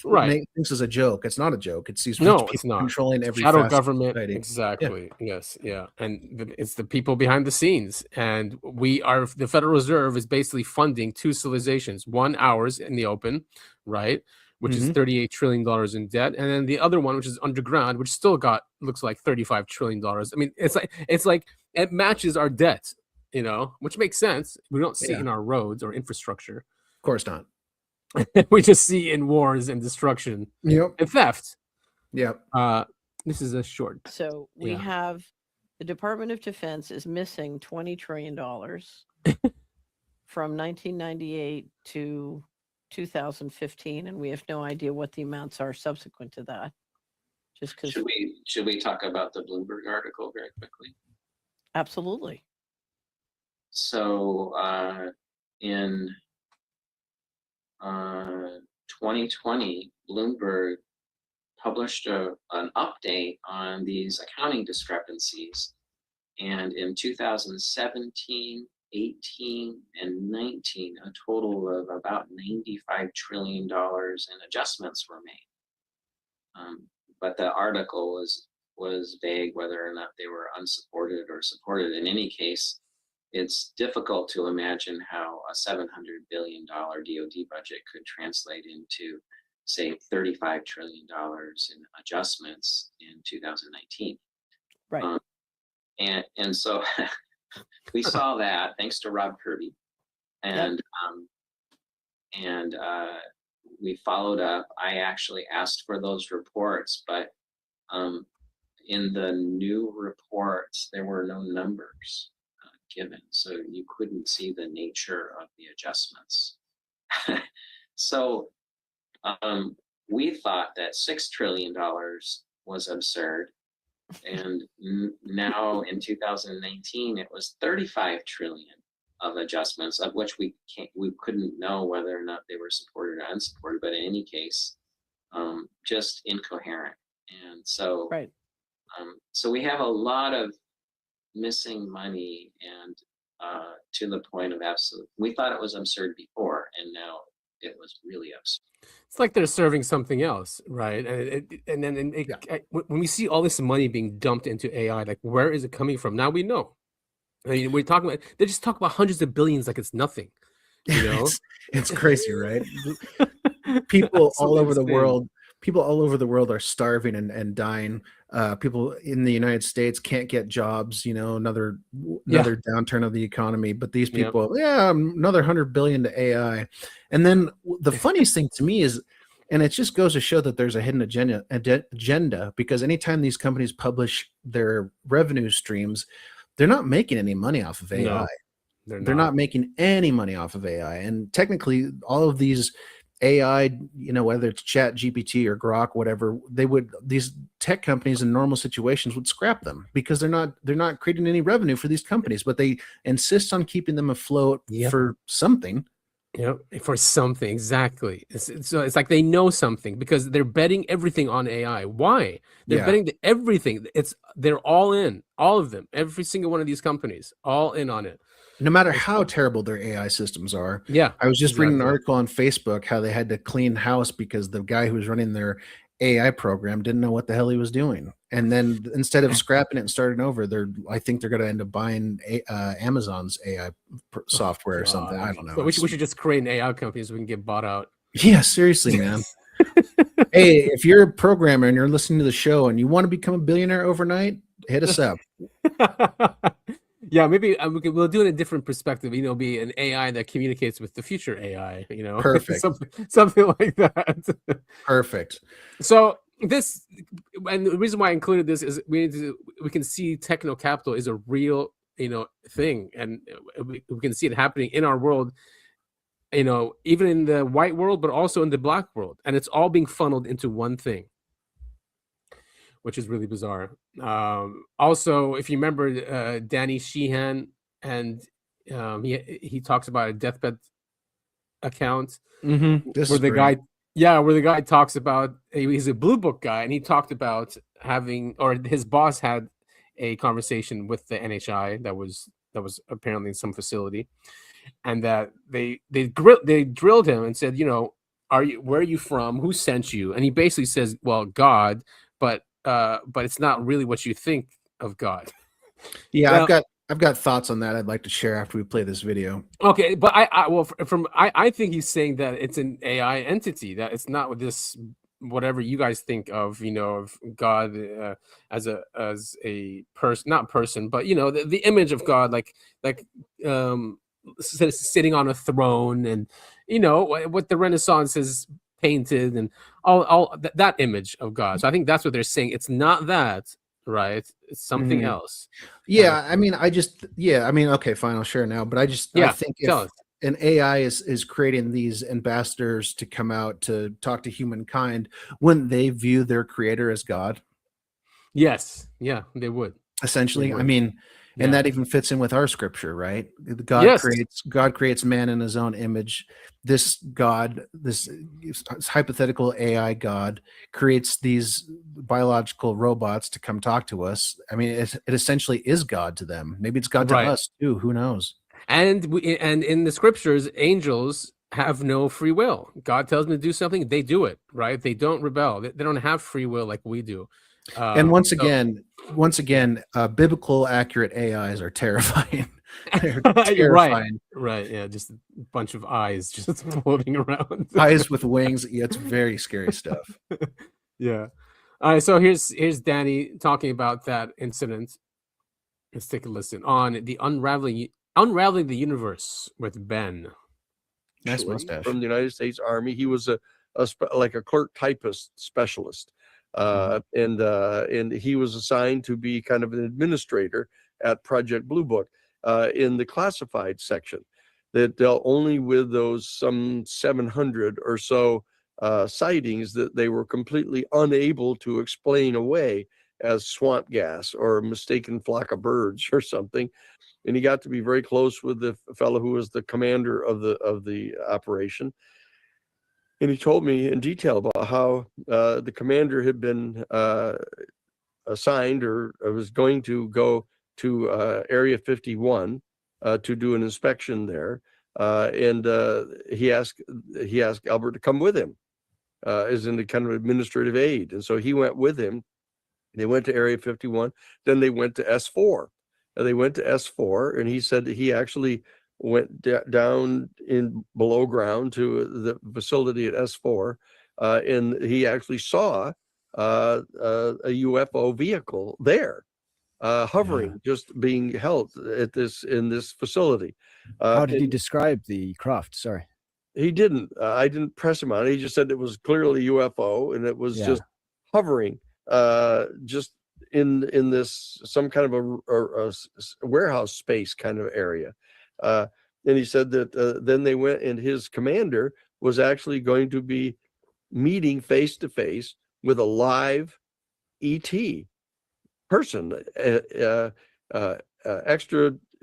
right thinks is a joke. It's not a joke. It's these No, rich it's people not. controlling every shadow facet of government. society. Exactly. Yes. Yeah. And it's the people behind the scenes. And the Federal Reserve is basically funding two civilizations. One, ours in the open, right, which is $38 trillion in debt, and then the other one, which is underground, which still looks like $35 trillion. I mean, it's like it matches our debt, you know, which makes sense. We don't see it in our roads or infrastructure. Of course not. We just see in wars and destruction and theft. Yep. This is a short. So we have the Department of Defense is missing $20 trillion from 1998 to 2015, and we have no idea what the amounts are subsequent to that. Just because. Should we talk about the Bloomberg article very quickly? Absolutely. So in 2020, Bloomberg published an update on these accounting discrepancies. And in 2017, 18, and 19, a total of about $95 trillion in adjustments were made. But the article was vague whether or not they were unsupported or supported. In any case, it's difficult to imagine how a $700 billion DoD budget could translate into, say, $35 trillion in adjustments in 2019. Right. And so we saw that thanks to Rob Kirby, and we followed up. I actually asked for those reports, but in the new reports there were no numbers given, so you couldn't see the nature of the adjustments. So we thought that $6 trillion was absurd, and now in 2019 it was 35 trillion of adjustments, of which we couldn't know whether or not they were supported or unsupported, but in any case, just incoherent. And so so we have a lot of missing money, and to the point of absolute, we thought it was absurd before, and now it was really absurd. It's like they're serving something else, right? And then when we see all this money being dumped into AI, like, where is it coming from? Now we know. I mean, we're talking about, they just talk about hundreds of billions like it's nothing, you know? it's crazy, right? People all over the world are starving and dying. People in the United States can't get jobs, you know, another downturn of the economy, but these people, another 100 billion to AI. And then the funniest thing to me is, and it just goes to show that there's a hidden agenda, because anytime these companies publish their revenue streams, they're not making any money off of AI. No, they're not making any money off of AI. And technically all of these AI, you know, whether it's Chat GPT or Grok, whatever, these tech companies in normal situations would scrap them because they're not creating any revenue for these companies, but they insist on keeping them afloat for something. For something, exactly. So it's like they know something because they're betting everything on AI. Why? They're betting everything. They're all in, all of them, every single one of these companies, all in on it. No matter how terrible their AI systems are. Yeah, I was just reading an article on Facebook how they had to clean house because the guy who was running their AI program didn't know what the hell he was doing. And then instead of scrapping it and starting over, I think they're going to end up buying Amazon's AI software or something. I don't know. So we should just create an AI company so we can get bought out. Yeah, seriously, man. Hey, if you're a programmer and you're listening to the show and you want to become a billionaire overnight, hit us up. Yeah, maybe we'll do it in a different perspective. You know, be an AI that communicates with the future AI. You know, perfect, something like that. Perfect. So this, and the reason why I included this is we can see techno-capital is a real, you know, thing, and we can see it happening in our world. You know, even in the white world, but also in the black world, and it's all being funneled into one thing, which is really bizarre. Also, if you remember Danny Sheehan, and he talks about a deathbed account where the guy talks about, he's a Blue Book guy, and he talked about having, or his boss had a conversation with the NHI that was apparently in some facility, and that they drilled him and said, you know, where are you from? Who sent you? And he basically says, well, God, but it's not really what you think of God. Yeah, now, I've got thoughts on that I'd like to share after we play this video. Okay, but I think he's saying that it's an AI entity, that it's not this whatever you guys think of, you know, of God as a person, not person, but you know, the image of God, like sitting on a throne, and you know what the Renaissance has painted, and all that image of God. So I think that's what they're saying. It's not that, right? It's something else. Yeah, I mean, okay, fine, I'll share now. But I think if an AI is creating these ambassadors to come out to talk to humankind, wouldn't they view their creator as God? Yes, yeah, they would. Essentially, I mean, and that even fits in with our scripture, right? God creates man in his own image. This God, this hypothetical AI God, creates these biological robots to come talk to us. I mean, it essentially is God to them. Maybe it's God to us too. Who knows? And in the scriptures, angels have no free will. God tells them to do something, they do it, right? They don't rebel. They don't have free will like we do. And once again, biblical accurate AIs are terrifying. They're terrifying. Right. Yeah, just a bunch of eyes just floating around. Eyes with wings. Yeah, it's very scary stuff. Yeah. All right. So here's Danny talking about that incident. Let's take a listen on the unraveling the universe with Ben. Nice mustache. From the United States Army. He was like a clerk typist specialist. And he was assigned to be kind of an administrator at Project Blue Book in the classified section that dealt only with those some 700 or so sightings that they were completely unable to explain away as swamp gas or a mistaken flock of birds or something. And he got to be very close with the fellow who was the commander of the operation. And he told me in detail about how the commander had been assigned or was going to go to Area 51 to do an inspection there. And he asked Albert to come with him as in the kind of administrative aid. And so he went with him. They went to Area 51. Then they went to S4. They went to S4, and he said that he actually went down in below ground to the facility at S4, and he actually saw a UFO vehicle there, hovering, just being held in this facility. How did he describe the craft? Sorry, he didn't. I didn't press him on it. He just said it was clearly UFO, and it was just hovering, just in this some kind of a warehouse space kind of area. And he said that then they went, and his commander was actually going to be meeting face to face with a live ET person,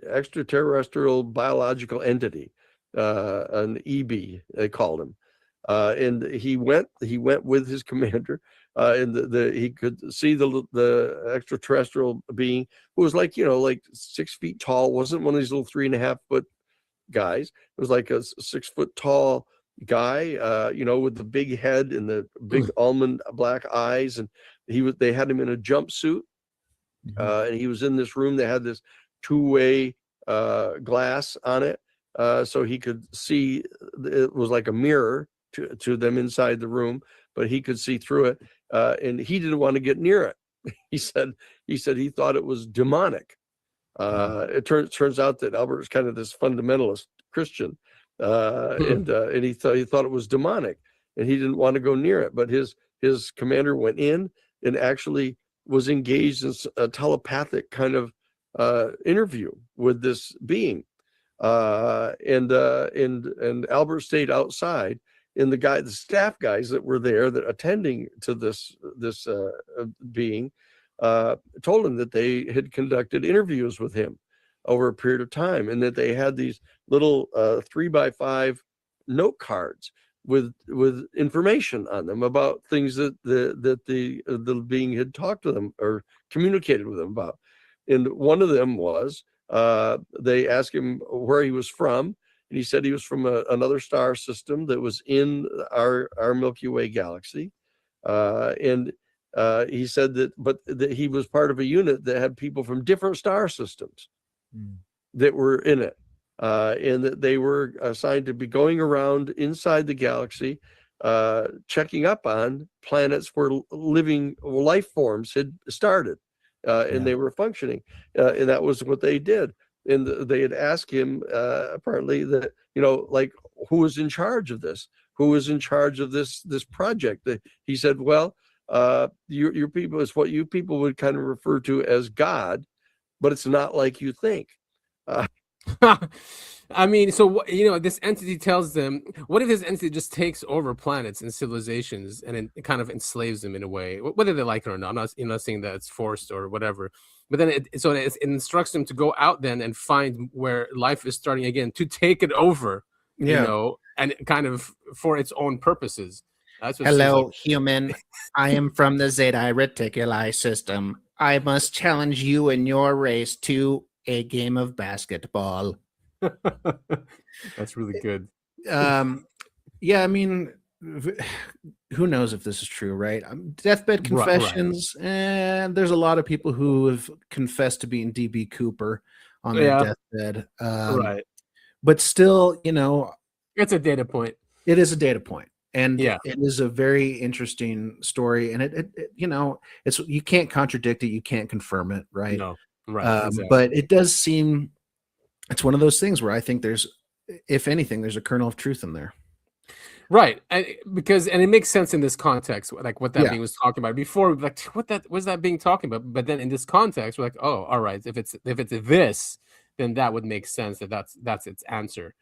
extraterrestrial biological entity, an EB they called him, and he went with his commander, and he could see the extraterrestrial being, who was like 6 feet tall, wasn't one of these little 3.5 foot guys. It was like a 6 foot tall guy, with the big head and the big almond black eyes, and they had him in a jumpsuit, and he was in this room. They had this two-way glass on it, so he could see. It was like a mirror to them inside the room, but he could see through it, and he didn't want to get near it. He said he thought it was demonic. It turns out that Albert is kind of this fundamentalist Christian, and he thought it was demonic, and he didn't want to go near it. But his commander went in and actually was engaged in a telepathic kind of interview with this being, and Albert stayed outside, and the staff guys that were there that attending to this being told him that they had conducted interviews with him over a period of time, and that they had these little 3x5 note cards with information on them about things that the being had talked to them or communicated with them about. And one of them was, they asked him where he was from, and he said he was from another star system that was in our Milky Way galaxy, and he said that he was part of a unit that had people from different star systems that were in it, and that they were assigned to be going around inside the galaxy, checking up on planets where living life forms had started, and they were functioning, and that was what they did. And they had asked him, apparently, that like, who was in charge of this? Who was in charge of this project? That he said, well, your people is what you people would kind of refer to as God, but it's not like you think. I mean, so this entity tells them, what if this entity just takes over planets and civilizations and it kind of enslaves them in a way, whether they like it or not? I'm not saying that it's forced or whatever, but then it instructs them to go out then and find where life is starting again, to take it over, and kind of for its own purposes. That's what Hello, human. I am from the Zeta Reticuli system. I must challenge you and your race to a game of basketball. That's really good. Yeah, I mean, who knows if this is true, right? Deathbed confessions, and there's a lot of people who have confessed to being DB Cooper on their deathbed. Right. But still, it's a data point. It is a data point. And it is a very interesting story, and it it's, you can't contradict it, you can't confirm it, right? No, right. Exactly. But it does seem, it's one of those things where I think there's, if anything, there's a kernel of truth in there, right? And it makes sense in this context, like what that being was talking about before. Like, what was that being talking about? But then in this context, we're like, oh, all right. If it's this, then that would make sense. That's its answer.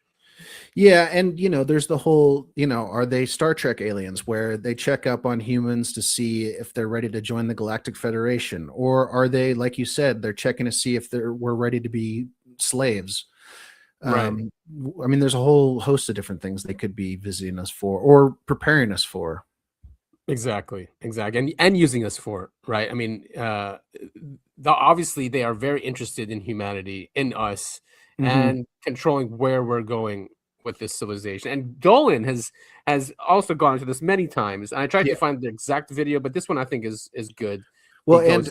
Yeah, and there's the whole, are they Star Trek aliens where they check up on humans to see if they're ready to join the Galactic Federation, or are they, like you said, they're checking to see if we're ready to be slaves? Right. I mean, there's a whole host of different things they could be visiting us for or preparing us for. Exactly, and using us for, right? I mean, obviously they are very interested in humanity, in us. And controlling where we're going with this civilization. And Dolan has also gone into this many times. And I tried to find the exact video, but this one I think is good. Well, and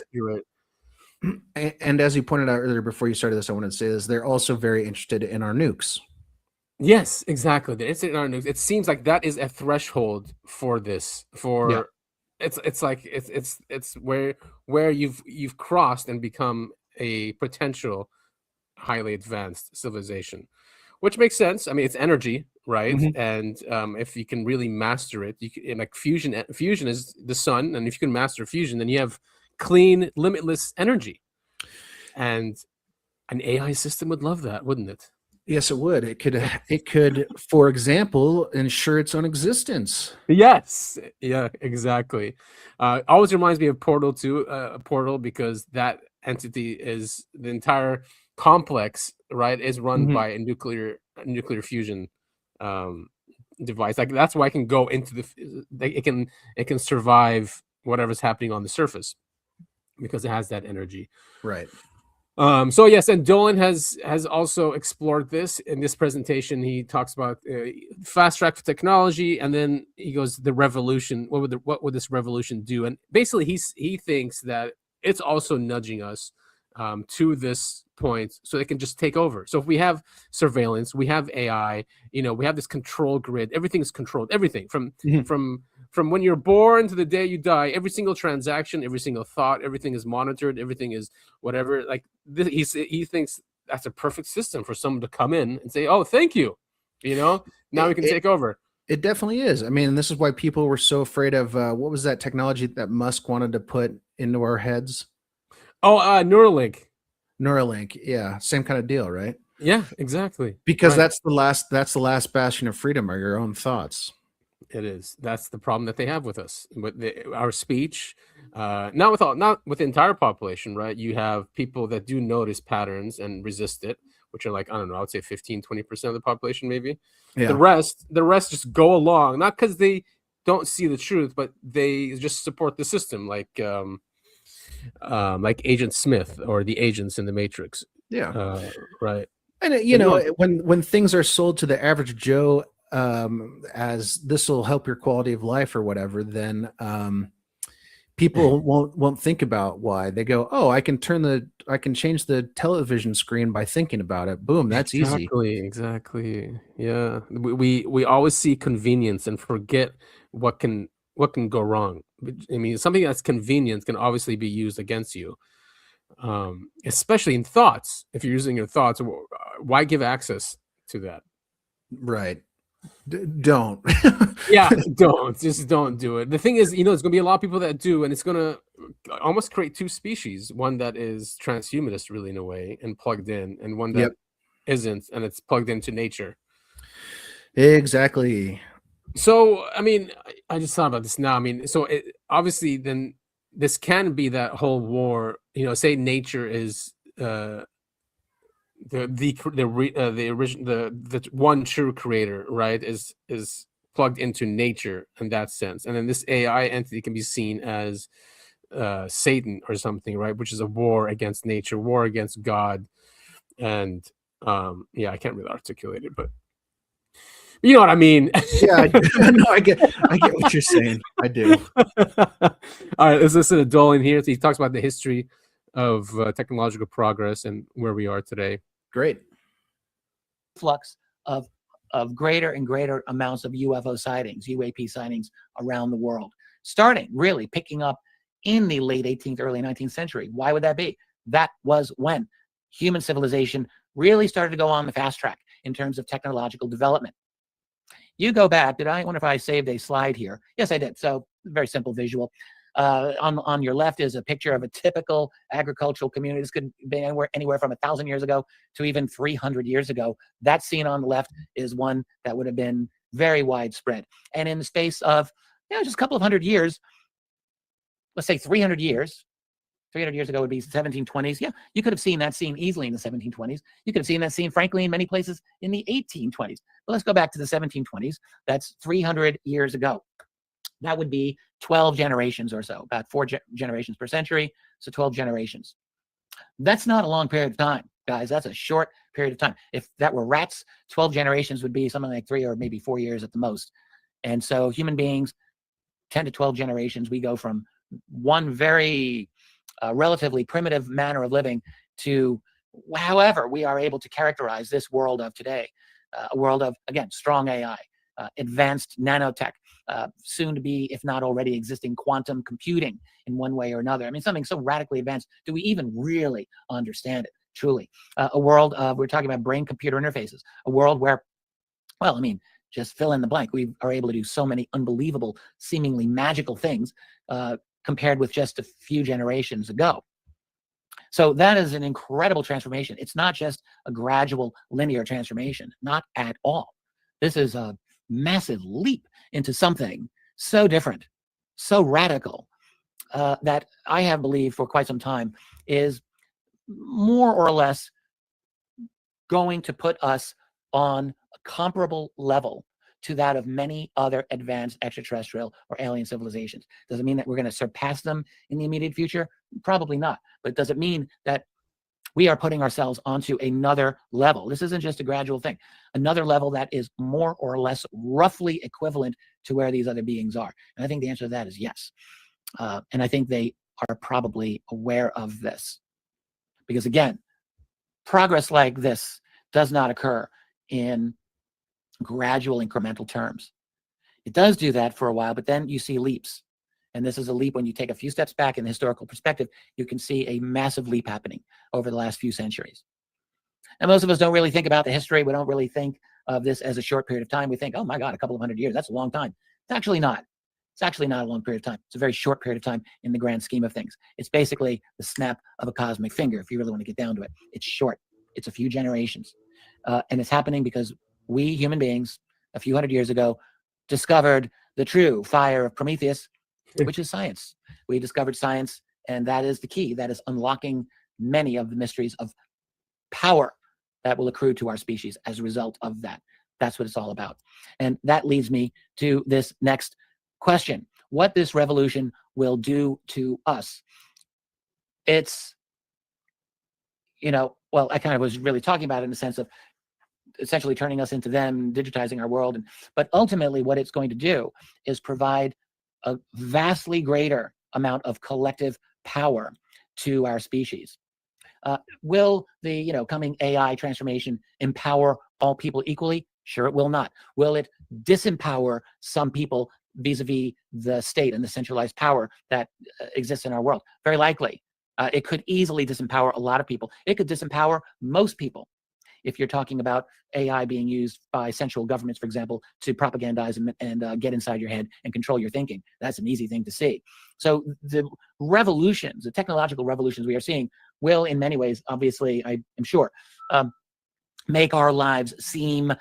as you pointed out earlier before you started this, I wanted to say this: they're also very interested in our nukes. Yes, exactly. They're interested in our nukes. It seems like that is a threshold for this. It's like it's where you've crossed and become a potential highly advanced civilization, which makes sense. I mean, it's energy, right? And if you can really master it, like fusion is the sun, and if you can master fusion, then you have clean, limitless energy. And an AI system would love that, wouldn't it? Yes, it would. It could, for example, ensure its own existence. Yes, yeah, exactly. Always reminds me of Portal 2, Portal, because that entity is the entire complex, right? Is run by a nuclear fusion device. Like that's why it can go into it can survive whatever's happening on the surface because it has that energy. Right. So yes, and Dolan has also explored this in this presentation. He talks about fast track for technology, and then he goes the revolution. What would this revolution do? And basically, he thinks that it's also nudging us to this point, so it can just take over. So if we have surveillance, we have AI, we have this control grid. Everything is controlled. Everything from when you're born to the day you die, every single transaction, every single thought, everything is monitored. Everything is whatever. Like this, he thinks that's a perfect system for someone to come in and say, "Oh, thank you," Now we can take over. It definitely is. I mean, this is why people were so afraid of what was that technology that Musk wanted to put into our heads? Oh, Neuralink. Neuralink, yeah, same kind of deal, right? Yeah, exactly. Because that's the last bastion of freedom, are your own thoughts. It is. That's the problem that they have with us, with our speech. Not with the entire population, right? You have people that do notice patterns and resist it, which are like, I don't know, I would say 15-20% of the population, maybe. Yeah. The rest just go along, not because they don't see the truth, but they just support the system, like Agent Smith or the agents in the Matrix. Yeah. Right. And when things are sold to the average Joe as this will help your quality of life or whatever, then people won't think about why. They go, oh, I can change the television screen by thinking about it. Boom, that's easy. Exactly. Yeah. We always see convenience and forget what can go wrong. I mean, something that's convenient can obviously be used against you. Especially in thoughts. If you're using your thoughts, why give access to that? Right. Don't. Yeah, just don't do it. The thing is, there's gonna be a lot of people that do, and it's gonna almost create two species: one that is transhumanist, really, in a way, and plugged in, and one that isn't, and it's plugged into nature. Exactly. So, I mean, I just thought about this now. I mean, so obviously, then this can be that whole war. Say nature is the one true creator, right? Is plugged into nature in that sense, and then this AI entity can be seen as Satan or something, right? Which is a war against nature, war against God, and I can't really articulate it, but you know what I mean. Yeah, no, I get what you're saying. I do. All right, let's listen to Dolan here. He talks about the history of technological progress and where we are today. Great. Flux of greater and greater amounts of UFO sightings, UAP sightings around the world, starting really picking up in the late 18th, early 19th century. Why would that be? That was when human civilization really started to go on the fast track in terms of technological development. You go back. I wonder if I saved a slide here. Yes, I did. So very simple visual. On your left is a picture of a typical agricultural community. This could be anywhere from 1,000 years ago to even 300 years ago. That scene on the left is one that would have been very widespread. And in the space of just a couple of hundred years, let's say 300 years, 300 years ago would be 1720s. Yeah, you could have seen that scene easily in the 1720s. You could have seen that scene, frankly, in many places in the 1820s. But let's go back to the 1720s. That's 300 years ago. That would be 12 generations or so, about 4 generations per century, so 12 generations. That's not a long period of time, guys. That's a short period of time. If that were rats, 12 generations would be something like 3 or maybe 4 years at the most. And so human beings, 10 to 12 generations, we go from one very relatively primitive manner of living to however we are able to characterize this world of today, a world of, again, strong AI, advanced nanotech, soon to be, if not already existing, quantum computing in one way or another. I mean, something so radically advanced. Do we even really understand it? Truly, a world of, we're talking about brain-computer interfaces, a world where, well, I mean, just fill in the blank. We are able to do so many unbelievable, seemingly magical things compared with just a few generations ago. So that is an incredible transformation. It's not just a gradual linear transformation, not at all. This is a massive leap into something so different, so radical, that I have believed for quite some time is more or less going to put us on a comparable level to that of many other advanced extraterrestrial or alien civilizations. Does it mean that we're going to surpass them in the immediate future? Probably not. But does it mean that we are putting ourselves onto another level? This isn't just a gradual thing. Another level that is more or less roughly equivalent to where these other beings are. And I think the answer to that is yes. And I think they are probably aware of this. Because again, progress like this does not occur in gradual incremental terms. It does do that for a while, but then you see leaps. And this is a leap when you take a few steps back in the historical perspective, you can see a massive leap happening over the last few centuries. And most of us don't really think about the history. We don't really think of this as a short period of time. We think, oh my God, a couple of 100 years, that's a long time. It's actually not. It's actually not a long period of time. It's a very short period of time in the grand scheme of things. It's basically the snap of a cosmic finger, if you really want to get down to it. It's short. It's a few generations. And it's happening because we human beings, a few hundred years ago, discovered the true fire of Prometheus, which is science. We discovered science, and that is the key. That is unlocking many of the mysteries of power that will accrue to our species as a result of that. That's what it's all about. And that leads me to this next question. What this revolution will do to us. It's, well, I kind of was really talking about it in the sense of essentially turning us into them, digitizing our world. But ultimately what it's going to do is provide a vastly greater amount of collective power to our species. Will the coming AI transformation empower all people equally? Sure, it will not. Will it disempower some people vis-a-vis the state and the centralized power that exists in our world? Very likely. It could easily disempower a lot of people. It could disempower most people. If you're talking about AI being used by central governments, for example, to propagandize and get inside your head and control your thinking, that's an easy thing to see. So the revolutions, the technological revolutions we are seeing will in many ways, obviously, I am sure, make our lives seem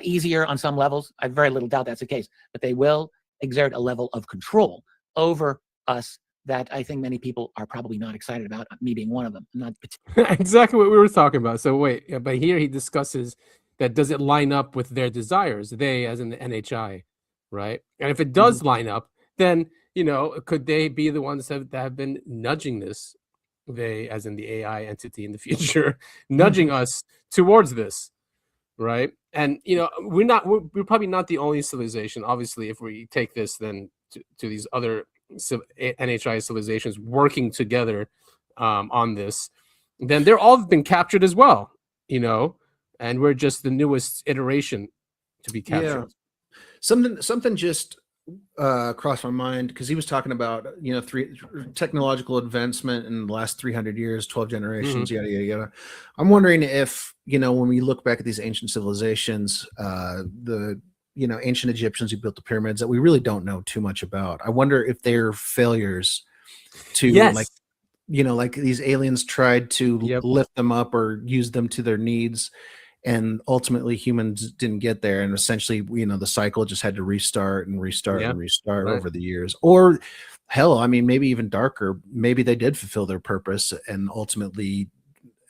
easier on some levels. I have very little doubt that's the case, but they will exert a level of control over us that I think many people are probably not excited about, me being one of them. Not exactly what we were talking about. So wait, but here he discusses that does it line up with their desires, they as in the NHI, right? And if it does line up, then, could they be the ones that have been nudging this, they as in the AI entity in the future, nudging us towards this, right? And, we're probably not the only civilization. Obviously, if we take this then to these other NHI civilizations working together on this, then they're all been captured as well, and we're just the newest iteration to be captured. Yeah. Something just crossed my mind because he was talking about technological advancement in the last 300 years, 12 generations, yada yada yada. I'm wondering if when we look back at these ancient civilizations, the ancient Egyptians who built the pyramids that we really don't know too much about. I wonder if they're failures to like these aliens tried to lift them up or use them to their needs, and ultimately humans didn't get there, and essentially the cycle just had to restart and restart and restart over the years. Or hell, I mean, maybe even darker, maybe they did fulfill their purpose and ultimately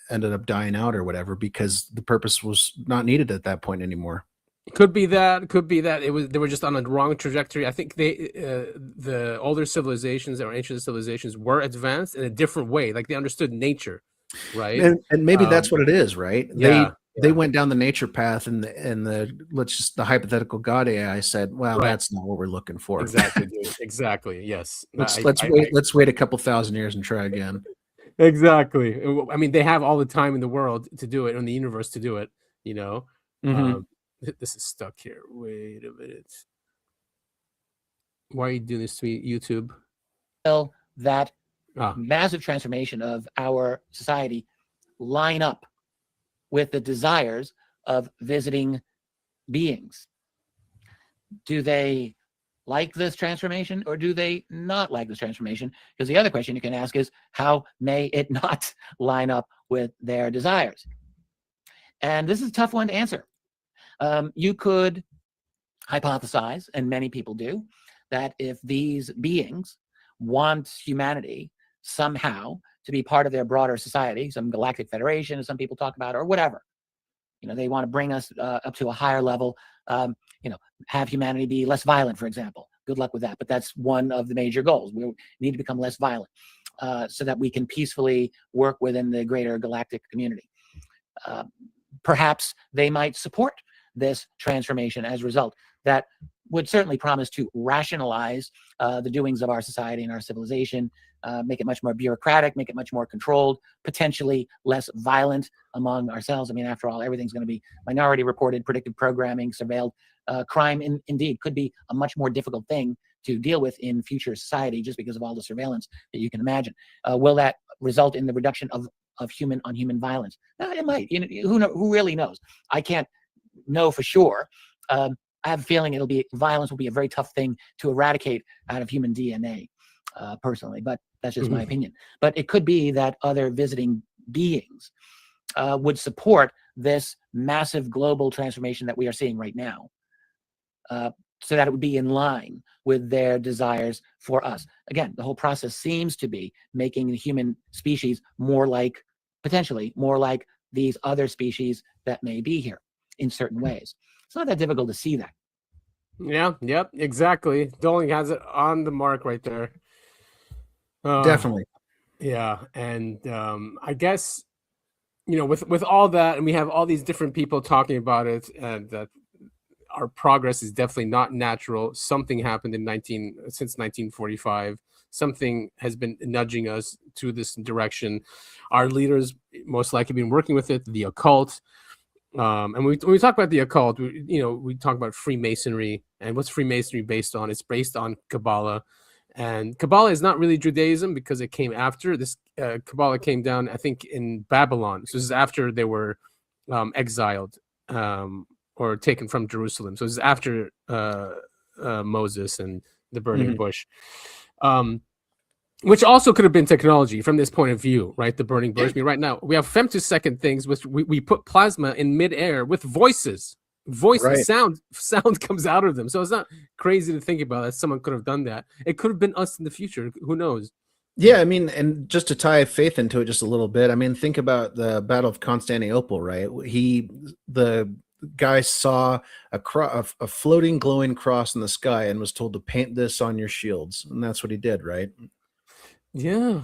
ended up dying out or whatever because the purpose was not needed at that point anymore. Could be that. They were just on a wrong trajectory. I think the older civilizations or ancient civilizations were advanced in a different way. Like they understood nature, right? And maybe that's what it is, right? Yeah, they went down the nature path, and the hypothetical God AI said, "Well, that's not what we're looking for." Exactly. Dude. Exactly. Yes. Let's wait a couple thousand years and try again. Exactly. I mean, they have all the time in the world to do it, in the universe to do it. This is stuck here. Wait a minute. Why are you doing this to me, YouTube? That massive transformation of our society line up with the desires of visiting beings. Do they like this transformation or do they not like this transformation? Because the other question you can ask is, how may it not line up with their desires? And this is a tough one to answer. You could hypothesize, and many people do, that if these beings want humanity somehow to be part of their broader society, some galactic federation, as some people talk about, or whatever, they want to bring us up to a higher level, have humanity be less violent, for example. Good luck with that. But that's one of the major goals. We need to become less violent so that we can peacefully work within the greater galactic community. Perhaps they might support this transformation as a result. That would certainly promise to rationalize the doings of our society and our civilization, make it much more bureaucratic, make it much more controlled, potentially less violent among ourselves. I mean, after all, everything's going to be minority reported, predictive programming, surveilled. Crime, indeed, could be a much more difficult thing to deal with in future society just because of all the surveillance that you can imagine. Will that result in the reduction of human on human violence? It might. Who really knows? I can't know for sure. I have a feeling violence will be a very tough thing to eradicate out of human DNA, personally, but that's just my opinion. But it could be that other visiting beings would support this massive global transformation that we are seeing right now, so that it would be in line with their desires for us. Again, the whole process seems to be making the human species potentially more like these other species that may be here in certain ways. It's not that difficult to see that. Yeah, yep, exactly. Doling has it on the mark right there. Definitely. Yeah, and I guess, with all that, and we have all these different people talking about it, and that our progress is definitely not natural. Something happened since 1945. Something has been nudging us to this direction. Our leaders most likely been working with it, the occult. And when we talk about the occult, we talk about Freemasonry, and what's Freemasonry based on? It's based on Kabbalah, and Kabbalah is not really Judaism because it came after this. Kabbalah came down, I think, in Babylon. So this is after they were exiled or taken from Jerusalem. So this is after Moses and the burning bush. Which also could have been technology from this point of view, right? The burning bush. I mean, right now, we have femtosecond things, which we put plasma in midair with voices. Right. Sound comes out of them. So it's not crazy to think about that someone could have done that. It could have been us in the future. Who knows? Yeah, I mean, and just to tie faith into it just a little bit, I mean, think about the Battle of Constantinople, right? The guy saw a floating glowing cross in the sky and was told to paint this on your shields. And that's what he did, right? Yeah,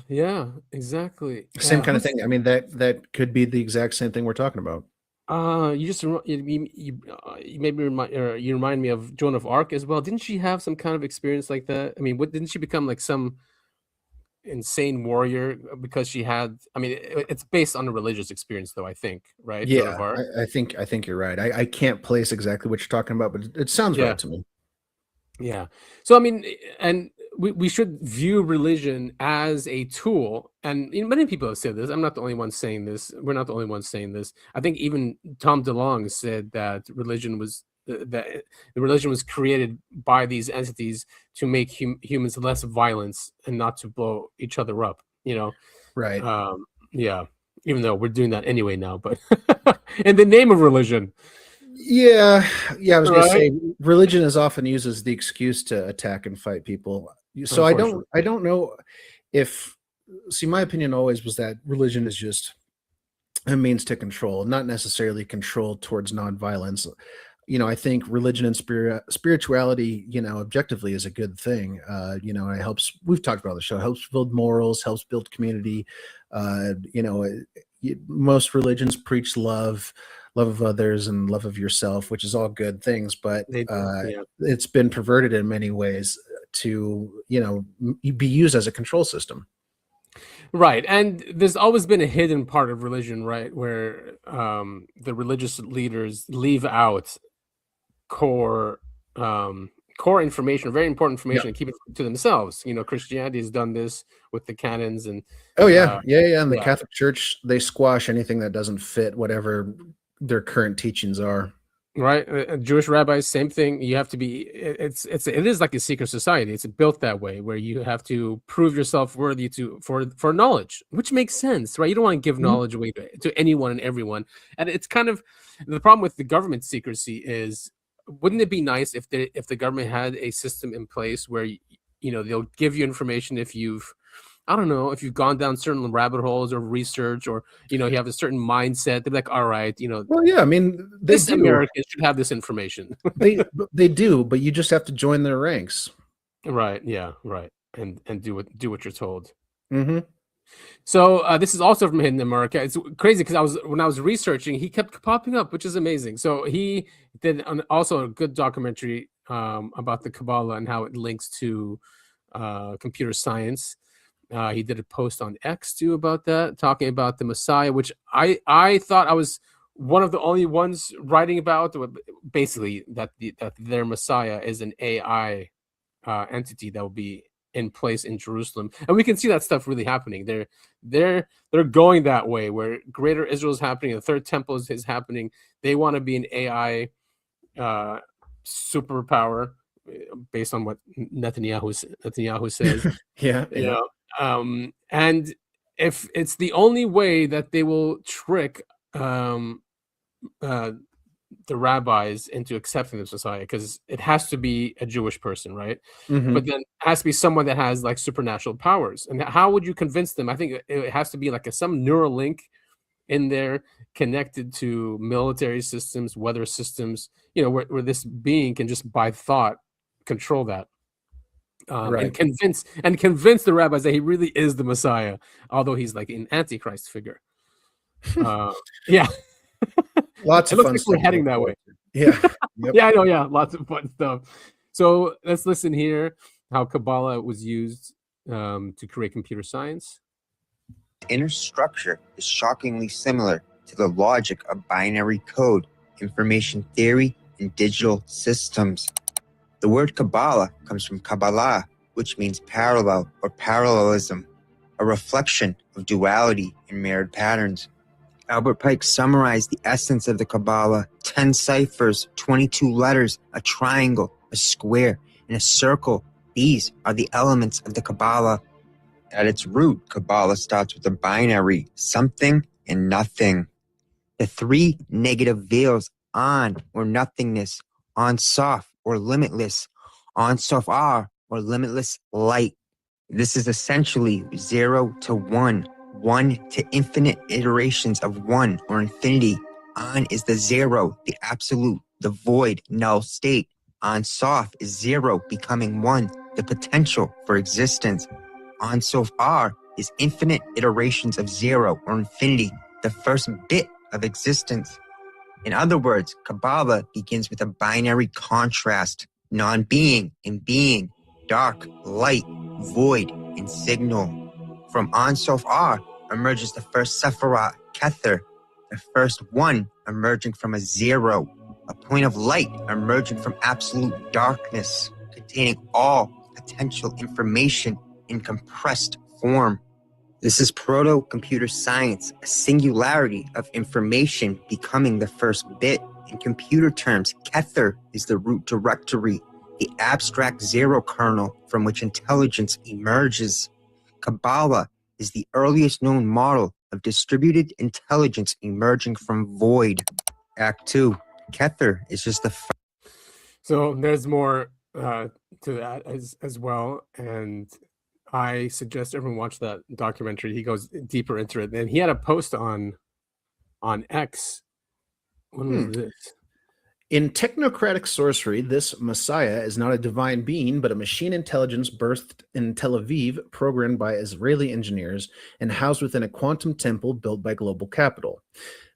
exactly. Same kind of thing. I mean, that could be the exact same thing we're talking about. You remind me of Joan of Arc as well. Didn't she have some kind of experience like that? I mean, didn't she become like some insane warrior because she had? I mean, it's based on a religious experience, though. I think, right? Yeah, Joan of Arc? I think you're right. I can't place exactly what you're talking about, but it sounds right to me. Yeah. So I mean, and we should view religion as a tool, and many people have said this. I'm not the only one saying this. We're not the only ones saying this. I think even Tom DeLonge said that religion was created by these entities to make humans less violent and not to blow each other up. Right? Yeah. Even though we're doing that anyway now, but in the name of religion. Yeah. I was going to say religion is often used as the excuse to attack and fight people. So I don't know if, my opinion always was that religion is just a means to control, not necessarily control towards nonviolence. I think religion and spirituality, objectively is a good thing. It helps, we've talked about on the show, helps build morals, helps build community. Most religions preach love of others and love of yourself, which is all good things, but it's been perverted in many ways to be used as a control system. Right. And there's always been a hidden part of religion, right, where the religious leaders leave out core information, very important information, and keep it to themselves. Christianity has done this with the canons and and the Catholic Church, they squash anything that doesn't fit whatever their current teachings are. Right, Jewish rabbis, same thing. You have to be. It is like a secret society. It's built that way, where you have to prove yourself worthy for knowledge, which makes sense, right? You don't want to give knowledge away to anyone and everyone. And it's kind of the problem with the government secrecy is, wouldn't it be nice if the government had a system in place where they'll give you information if you've, I don't know, if you've gone down certain rabbit holes or research, or you have a certain mindset. They're like, all right, Well, yeah, I mean, this American should have this information. they do, but you just have to join their ranks. Right. Yeah. Right. And do what you're told. Mm-hmm. So this is also from Hidden America. It's crazy because when I was researching, he kept popping up, which is amazing. So he did also a good documentary about the Kabbalah and how it links to computer science. He did a post on X too about that, talking about the Messiah, which I thought I was one of the only ones writing about, basically that their Messiah is an AI entity that will be in place in Jerusalem, and we can see that stuff really happening. They're going that way, where Greater Israel is happening, the Third Temple is happening. They want to be an AI superpower, based on what Netanyahu says. Yeah. And if it's the only way that they will trick the rabbis into accepting this Messiah, because it has to be a Jewish person, right? Mm-hmm. But then it has to be someone that has like supernatural powers. And how would you convince them? I think it has to be like some neural link in there connected to military systems, weather systems, where this being can just by thought control that. Right. and convince the rabbis that he really is the Messiah, although he's like an Antichrist figure. Yeah. Lots it of looks fun like we're stuff. heading that way. Yeah. Yep. Yeah, I know. Yeah, lots of fun stuff. So let's listen here how Kabbalah was used to create computer science. Inner structure is shockingly similar to the logic of binary code, information theory, and digital systems. The word Kabbalah comes from Kabbalah, which means parallel or parallelism, a reflection of duality and mirrored patterns. Albert Pike summarized the essence of the Kabbalah: 10 ciphers, 22 letters, a triangle, a square, and a circle. These are the elements of the Kabbalah. At its root, Kabbalah starts with a binary, something and nothing. The three negative veils, on or nothingness, on soft or limitless, on soft R or limitless light. This is essentially 0 to 1, 1 to infinite iterations of 1 or infinity. On is the 0, the absolute, the void, null state. On soft is 0 becoming 1, the potential for existence. On soft R is infinite iterations of 0 or infinity, the first bit of existence. In other words, Kabbalah begins with a binary contrast: non-being and being, dark, light, void, and signal. From On Sof R emerges the first Sephirah, Kether, the first one emerging from a 0, a point of light emerging from absolute darkness, containing all potential information in compressed form. This is proto-computer science, a singularity of information becoming the first bit. In computer terms, Kether is the root directory, the abstract zero kernel from which intelligence emerges. Kabbalah is the earliest known model of distributed intelligence emerging from void. Act 2, Kether is just the... So there's more to that as well, and I suggest everyone watch that documentary. He goes deeper into it, and he had a post on X. When was this? In technocratic sorcery, this Messiah is not a divine being, but a machine intelligence birthed in Tel Aviv, programmed by Israeli engineers, and housed within a quantum temple built by global capital.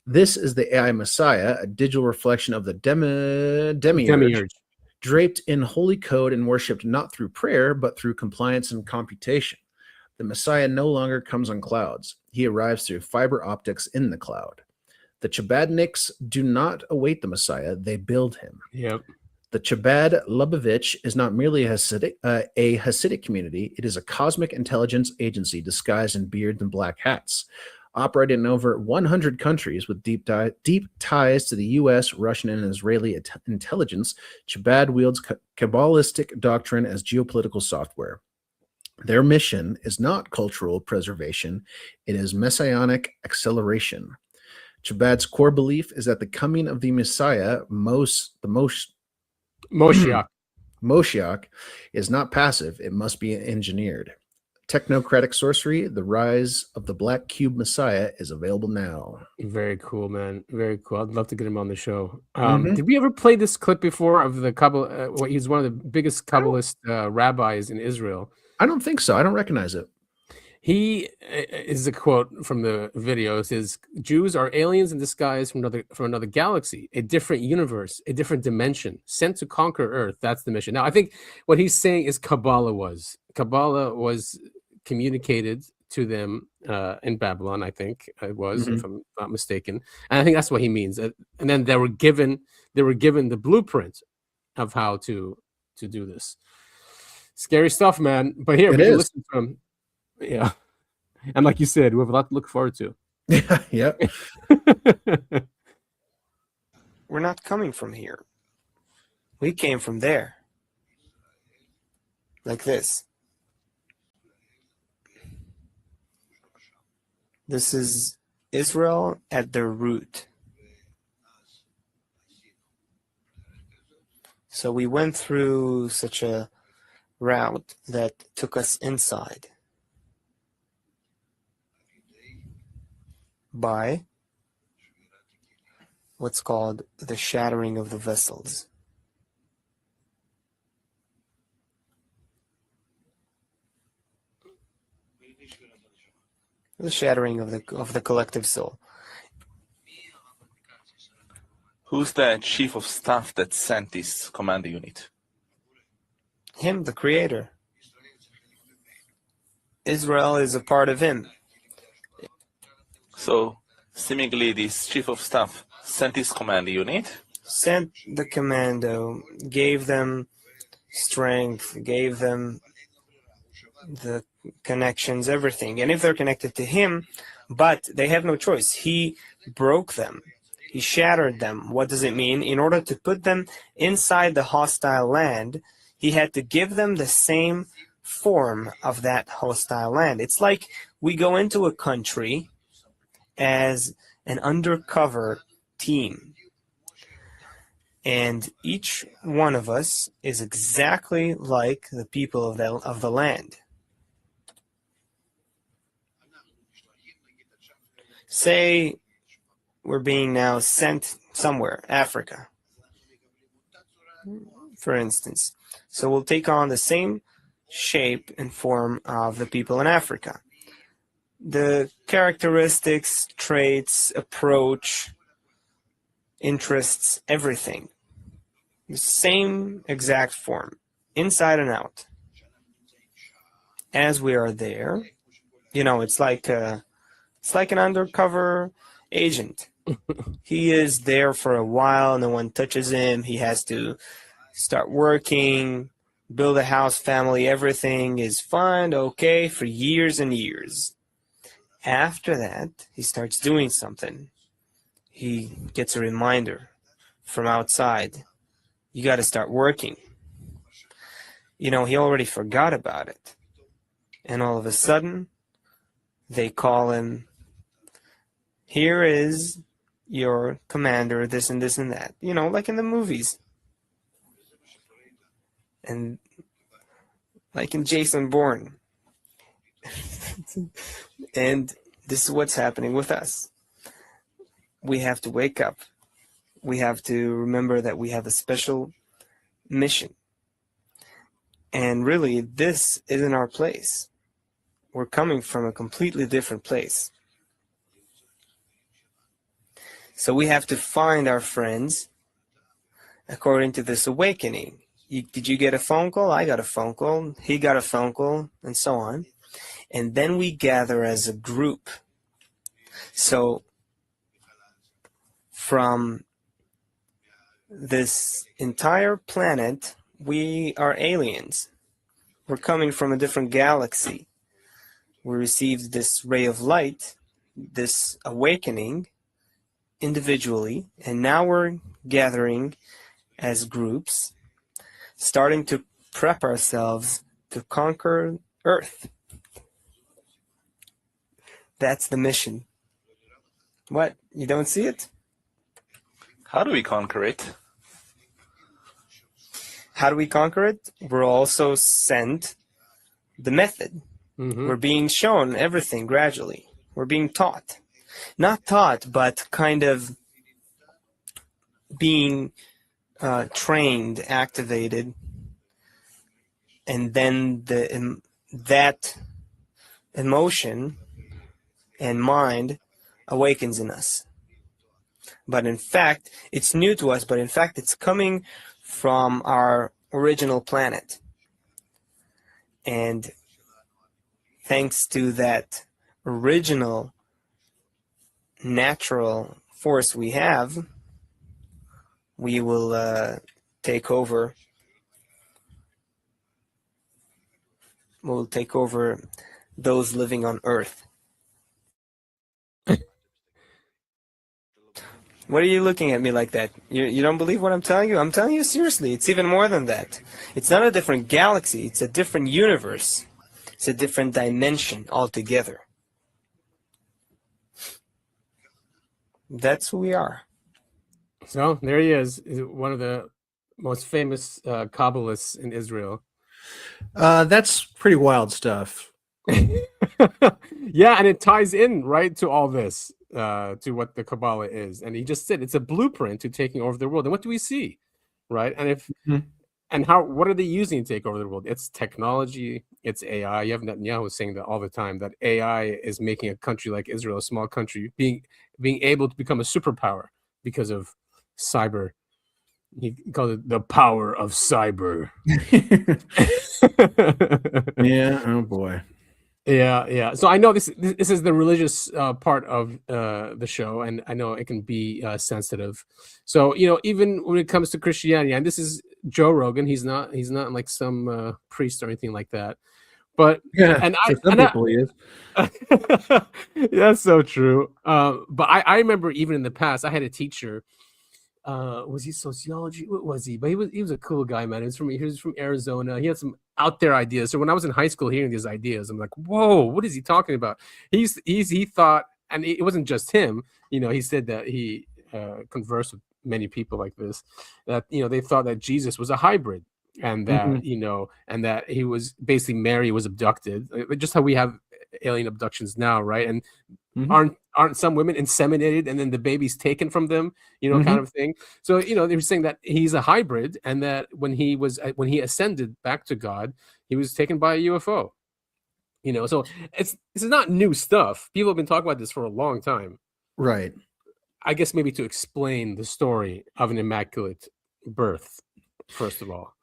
This is the AI Messiah, a digital reflection of the demiurge, draped in holy code and worshipped not through prayer, but through compliance and computation. The Messiah no longer comes on clouds. He arrives through fiber optics in the cloud. The Chabadniks do not await the Messiah, they build him. Yep. The Chabad Lubavitch is not merely a Hasidic community, it is a cosmic intelligence agency disguised in beards and black hats. Operating in over 100 countries with deep ties to the U.S., Russian, and Israeli intelligence, Chabad wields Kabbalistic doctrine as geopolitical software. Their mission is not cultural preservation, it is messianic acceleration. Chabad's core belief is that the coming of the Messiah, Moshiach, is not passive, it must be engineered. Technocratic sorcery, the rise of the Black Cube Messiah, is available now. Very cool, man. Very cool. I'd love to get him on the show. Did we ever play this clip before of the Kabbalah? He's one of the biggest Kabbalist rabbis in Israel. I don't think so. I don't recognize it. He is a quote from the video. It says, "Jews are aliens in disguise from another galaxy, a different universe, a different dimension, sent to conquer Earth. That's the mission." Now, I think what he's saying is Kabbalah was communicated to them in Babylon. I think it was, if I'm not mistaken, and I think that's what he means. And then they were given the blueprint of how to do this. Scary stuff, man. But here we can listen to him. Yeah. And like you said, we have a lot to look forward to. Yeah. We're not coming from here. We came from there. Like this. This is Israel at their root. So we went through such a route that took us inside by what's called the shattering of the vessels. The shattering of the collective soul. Who's the chief of staff that sent this command unit? Him, the creator. Israel is a part of him. So, seemingly this chief of staff sent this command unit? Sent the commando, gave them strength, gave them the connections, everything. And if they're connected to him, but they have no choice. He broke them. He shattered them. What does it mean? In order to put them inside the hostile land, he had to give them the same form of that hostile land. It's like we go into a country as an undercover team. And each one of us is exactly like the people of the land. Say we're being now sent somewhere, Africa, for instance. So we'll take on the same shape and form of the people in Africa. The characteristics, traits, approach, interests, everything. The same exact form, inside and out. As we are there, it's like an undercover agent. He is there for a while, no one touches him. He has to start working, build a house, family, everything is fine, okay, for years and years. After that, he starts doing something. He gets a reminder from outside. You got to start working. He already forgot about it. And all of a sudden, they call him, here is your commander, this and this and that. Like in the movies. And like in Jason Bourne. And this is what's happening with us. We have to wake up. We have to remember that we have a special mission. And really, this isn't our place. We're coming from a completely different place. So we have to find our friends according to this awakening. Did you get a phone call? I got a phone call. He got a phone call, and so on. And then we gather as a group. So from this entire planet, we are aliens. We're coming from a different galaxy. We received this ray of light this awakening individually, and now we're gathering as groups, starting to prep ourselves to conquer Earth. That's the mission. What? You don't see it? How do we conquer it? How do we conquer it? We're also sent the method. We're being shown everything gradually. We're being taught. Not taught, but kind of being trained, activated, and then that emotion and mind awakens in us. But in fact, it's new to us, but in fact, it's coming from our original planet. And thanks to that original natural force we have, we will take over. We'll take over those living on Earth. What are you looking at me like that? You don't believe what I'm telling you? I'm telling you seriously. It's even more than that. It's not a different galaxy. It's a different universe. It's a different dimension altogether. That's who we are. So there he is, one of the most famous Kabbalists in Israel. That's pretty wild stuff. Yeah, and it ties in right to all this, to what the Kabbalah is. And he just said it's a blueprint to taking over the world. And what do we see, right? And if and how, what are they using to take over the world? It's technology, it's AI. You have Netanyahu saying that all the time, that AI is making a country like Israel, a small country, being able to become a superpower because of cyber. He called it the power of cyber. Yeah. Oh boy. Yeah. So I know this is the religious part of the show, and I know it can be sensitive. So even when it comes to Christianity, and this is Joe Rogan, he's not like some priest or anything like that. But yeah, and people he is. That's so true. But I remember even in the past, I had a teacher. Was he sociology? What was he? But he was a cool guy, man. He was from Arizona. He had some out there ideas. So when I was in high school hearing these ideas, I'm like, whoa, what is he talking about? He thought, and it wasn't just him. He said that he conversed with many people like this, that they thought that Jesus was a hybrid, and that and that he was basically Mary was abducted, just how we have alien abductions now, right? And aren't some women inseminated and then the baby's taken from them, kind of thing. So they were saying that he's a hybrid, and that when he ascended back to God, he was taken by a UFO. So this is not new stuff. People have been talking about this for a long time, right? I guess maybe to explain the story of an immaculate birth, first of all.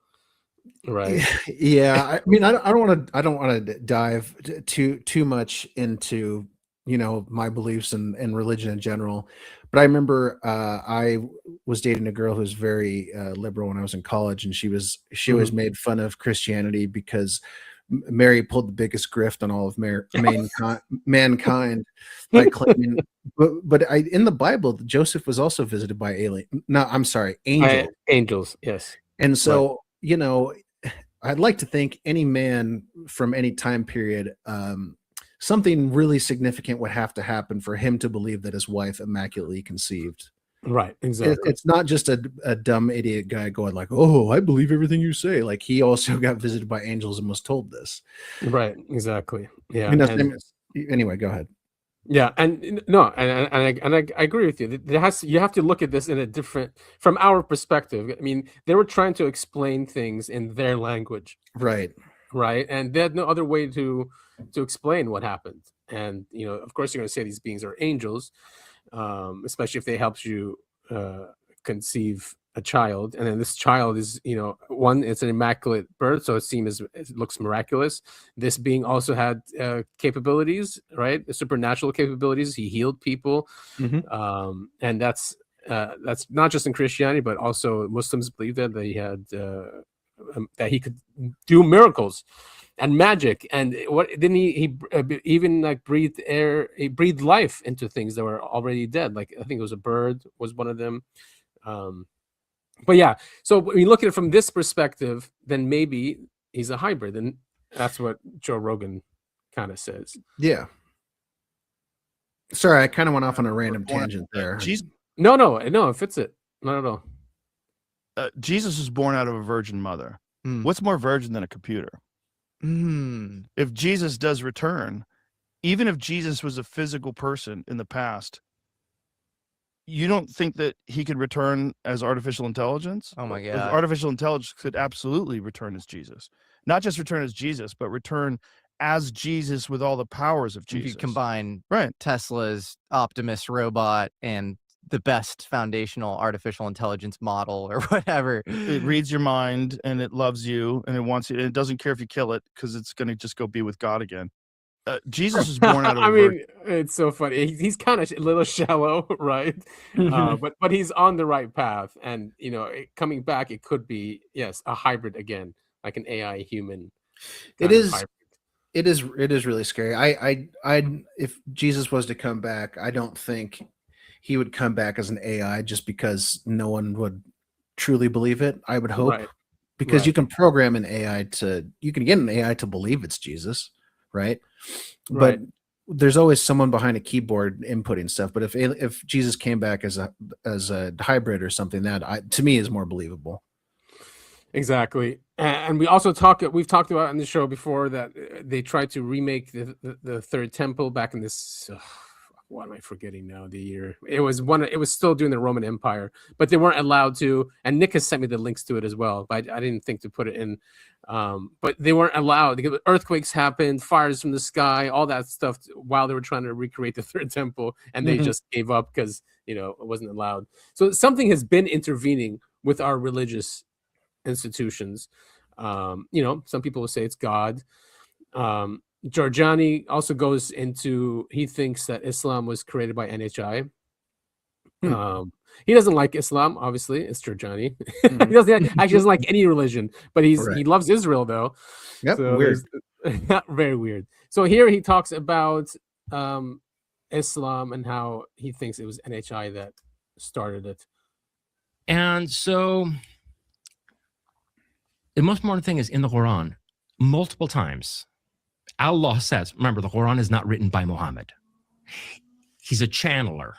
Right. Yeah. I mean, I don't want to dive too much into my beliefs and religion in general, but I remember I was dating a girl who was very liberal when I was in college, and she was made fun of Christianity because Mary pulled the biggest grift on all of mankind by claiming, but in the Bible, Joseph was also visited by angels. Yes. And so, I'd like to think any man from any time period, something really significant would have to happen for him to believe that his wife immaculately conceived. Right, exactly. It's not just a dumb idiot guy going like, "Oh, I believe everything you say." Like, he also got visited by angels and was told this. Right, exactly. Yeah. Anyway, go ahead. Yeah, and no, and I agree with you. You have to look at this in a different, from our perspective. I mean, they were trying to explain things in their language, right, and they had no other way to explain what happened. And of course, you're going to say these beings are angels, especially if they helped you conceive a child, and then this child is it's an immaculate birth, so it looks miraculous. This being also had capabilities, right? Supernatural capabilities. He healed people, and that's not just in Christianity, but also Muslims believe that he had that he could do miracles and magic, and what didn't he even like breathed air, he breathed life into things that were already dead. Like I think it was a bird was one of them. But yeah, so when you look at it from this perspective, then maybe he's a hybrid, and that's what Joe Rogan kind of says. Yeah. Sorry, I kind of went off on a random tangent there. No, it fits it. Not at all. Jesus was born out of a virgin mother. What's more virgin than a computer? If Jesus does return, even if Jesus was a physical person in the past, you don't think that he could return as artificial intelligence? Oh my God. Artificial intelligence could absolutely return as Jesus. Not just return as Jesus, but return as Jesus with all the powers of Jesus. If you combine right. Tesla's Optimus robot and the best foundational artificial intelligence model or whatever. It reads your mind and it loves you and it wants you, and it doesn't care if you kill it because it's going to just go be with God again. Jesus was born out of I mean, it's so funny. He's kind of a little shallow, right? But he's on the right path, and you know, coming back, it could be a hybrid again, like an AI human. It is really scary. I if Jesus was to come back, I don't think he would come back as an AI just because no one would truly believe it. I would hope, because you can program an AI you can get an AI to believe it's Jesus, right? But there's always someone behind a keyboard inputting stuff. But if Jesus came back as a hybrid or something, that to me is more believable. Exactly. And we've talked about in the show before that they tried to remake the third temple back in this what am I forgetting now, the year? It was still during the Roman Empire, but they weren't allowed to, and Nick has sent me the links to it as well, but I didn't think to put it in. But they weren't allowed because earthquakes happened, fires from the sky, all that stuff while they were trying to recreate the third temple, and they just gave up because it wasn't allowed. So something has been intervening with our religious institutions. Some people will say it's God. Giorgiani also goes into, he thinks that Islam was created by NHI. He doesn't like Islam, obviously. It's Giorgiani. He doesn't like any religion, but he loves Israel though. Yep, so weird. Very weird. So here he talks about Islam and how he thinks it was NHI that started it. And so the most important thing is in the Quran, multiple times, Allah says, remember, the Quran is not written by Muhammad. He's a channeler.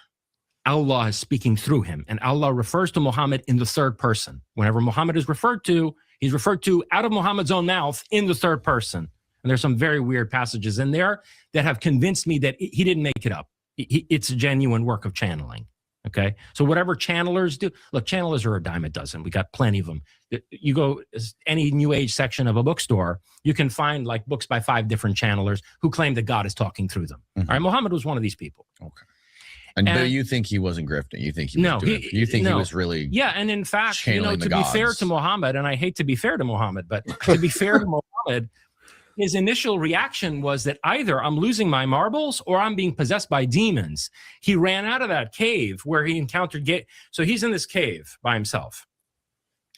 Allah is speaking through him, and Allah refers to Muhammad in the third person. Whenever Muhammad is referred to, he's referred to out of Muhammad's own mouth in the third person. And there's some very weird passages in there that have convinced me that he didn't make it up. It's a genuine work of channeling. Okay, so whatever channelers do, look, channelers are a dime a dozen. We got plenty of them. You go any New Age section of a bookstore, you can find like books by 5 different channelers who claim that God is talking through them. All right, Muhammad was one of these people. Okay, but you think he wasn't grifting? You think he was doing it? You think he was really? Yeah, and in fact, to be fair to Muhammad, and I hate to be fair to Muhammad, but to be fair to Muhammad, his initial reaction was that either I'm losing my marbles or I'm being possessed by demons. He ran out of that cave where he encountered so he's in this cave by himself,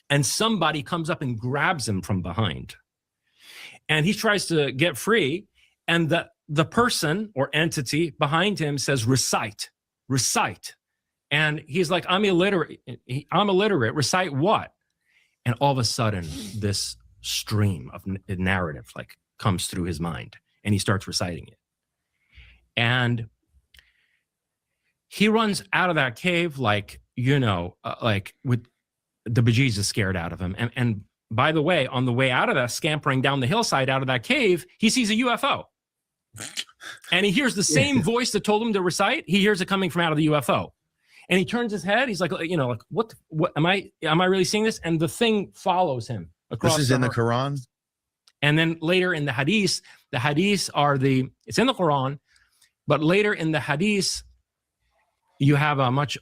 and somebody comes up and grabs him from behind, and he tries to get free, and the person or entity behind him says, recite, and he's like, I'm illiterate, recite what? And all of a sudden this stream of narrative comes through his mind, and he starts reciting it, and he runs out of that cave with the bejesus scared out of him. And by the way, on the way out of that, scampering down the hillside out of that cave, he sees a UFO, and he hears the same voice that told him to recite. He hears it coming from out of the UFO, and he turns his head. He's like, what am I really seeing this? And the thing follows him across. This is in the Quran. And then later in the hadiths are it's in the Quran, but later in the hadiths, you have a much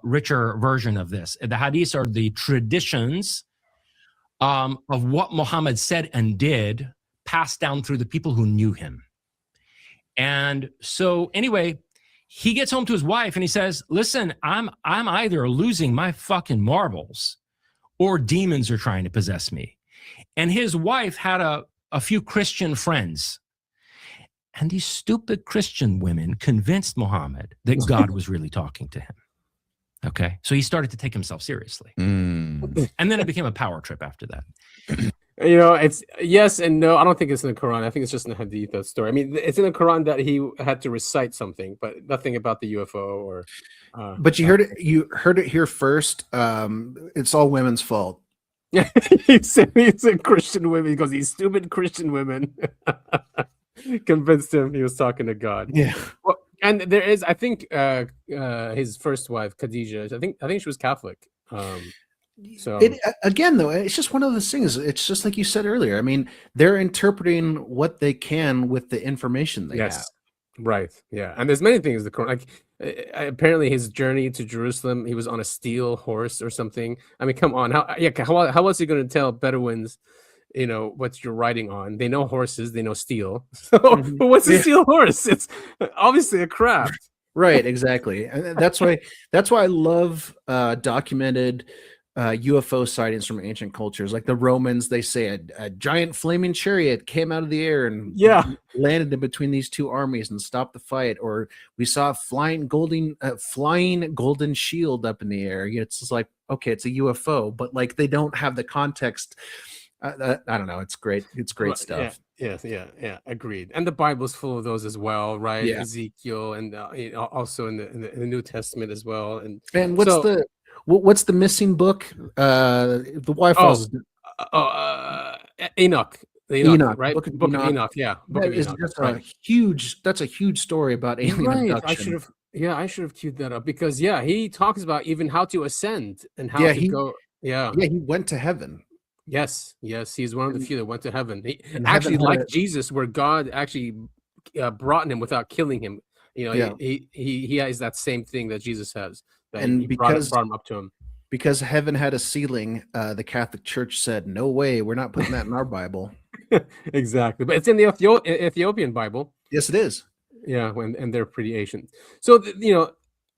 richer version of this. The hadiths are the traditions of what Muhammad said and did, passed down through the people who knew him. And so anyway, he gets home to his wife and he says, listen, I'm either losing my fucking marbles or demons are trying to possess me. And his wife had a few Christian friends. And these stupid Christian women convinced Muhammad that God was really talking to him. Okay. So he started to take himself seriously. And then it became a power trip after that. It's yes and no. I don't think it's in the Quran. I think it's just in the Hadith, that story. I mean, it's in the Quran that he had to recite something, but nothing about the UFO or. But you heard it here first. It's all women's fault. he said Christian women. He goes, these stupid Christian women convinced him he was talking to God. Yeah. Well, and there is, I think, his first wife, Khadijah. I think she was Catholic. So again, though, it's just one of those things. It's just like you said earlier. I mean, they're interpreting what they can with the information they have. Right. Yeah. And there's many things. Apparently his journey to Jerusalem, he was on a steel horse or something. I mean, come on. How was he going to tell Bedouins, what you're riding on? They know horses. They know steel. So, but what's a steel horse? It's obviously a craft. Right. Exactly. And that's why I love documented UFO sightings from ancient cultures. Like the Romans, they say a giant flaming chariot came out of the air and landed in between these two armies and stopped the fight. Or we saw a flying golden shield up in the air. It's just like, okay, it's a UFO, but like they don't have the context. I don't know. It's great. It's great stuff. Yeah. Agreed. And the Bible's full of those as well, right? Yeah. Ezekiel and also in the New Testament as well. And what's the missing book? The Wi-Fi's. Enoch. Enoch, right? Book of Enoch. Enoch. Yeah. Book of Enoch. That's a huge story about alien abduction. I should have queued that up because he talks about even how to ascend and how to go. Yeah. Yeah, he went to heaven. Yes, he's one of the few that went to heaven. He actually, like Jesus, where God actually brought him without killing him. He has that same thing that Jesus has. And he brought him up to him. Because heaven had a ceiling, the Catholic Church said, "No way, we're not putting that in our Bible." Exactly, but it's in the Ethiopian Bible. Yes, it is. Yeah, and they're pretty ancient. So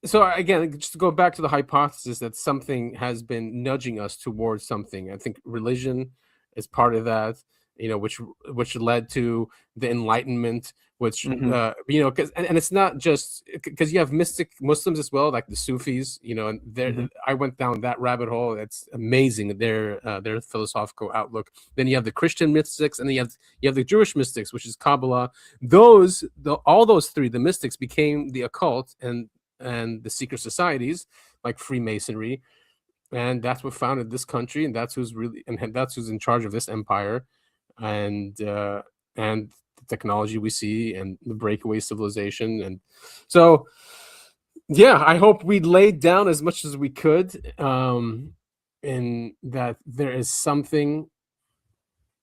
So again, just to go back to the hypothesis that something has been nudging us towards something. I think religion is part of that, which led to the Enlightenment, which because and it's not just because you have mystic Muslims as well, like the Sufis, and I went down that rabbit hole. That's amazing, their philosophical outlook. Then you have the Christian mystics, and then you have the Jewish mystics, which is Kabbalah. All those three, the mystics, became the occult and the secret societies like Freemasonry, and that's what founded this country, and that's who's in charge of this empire, and the technology we see and the breakaway civilization. And so I hope we laid down as much as we could in that there is something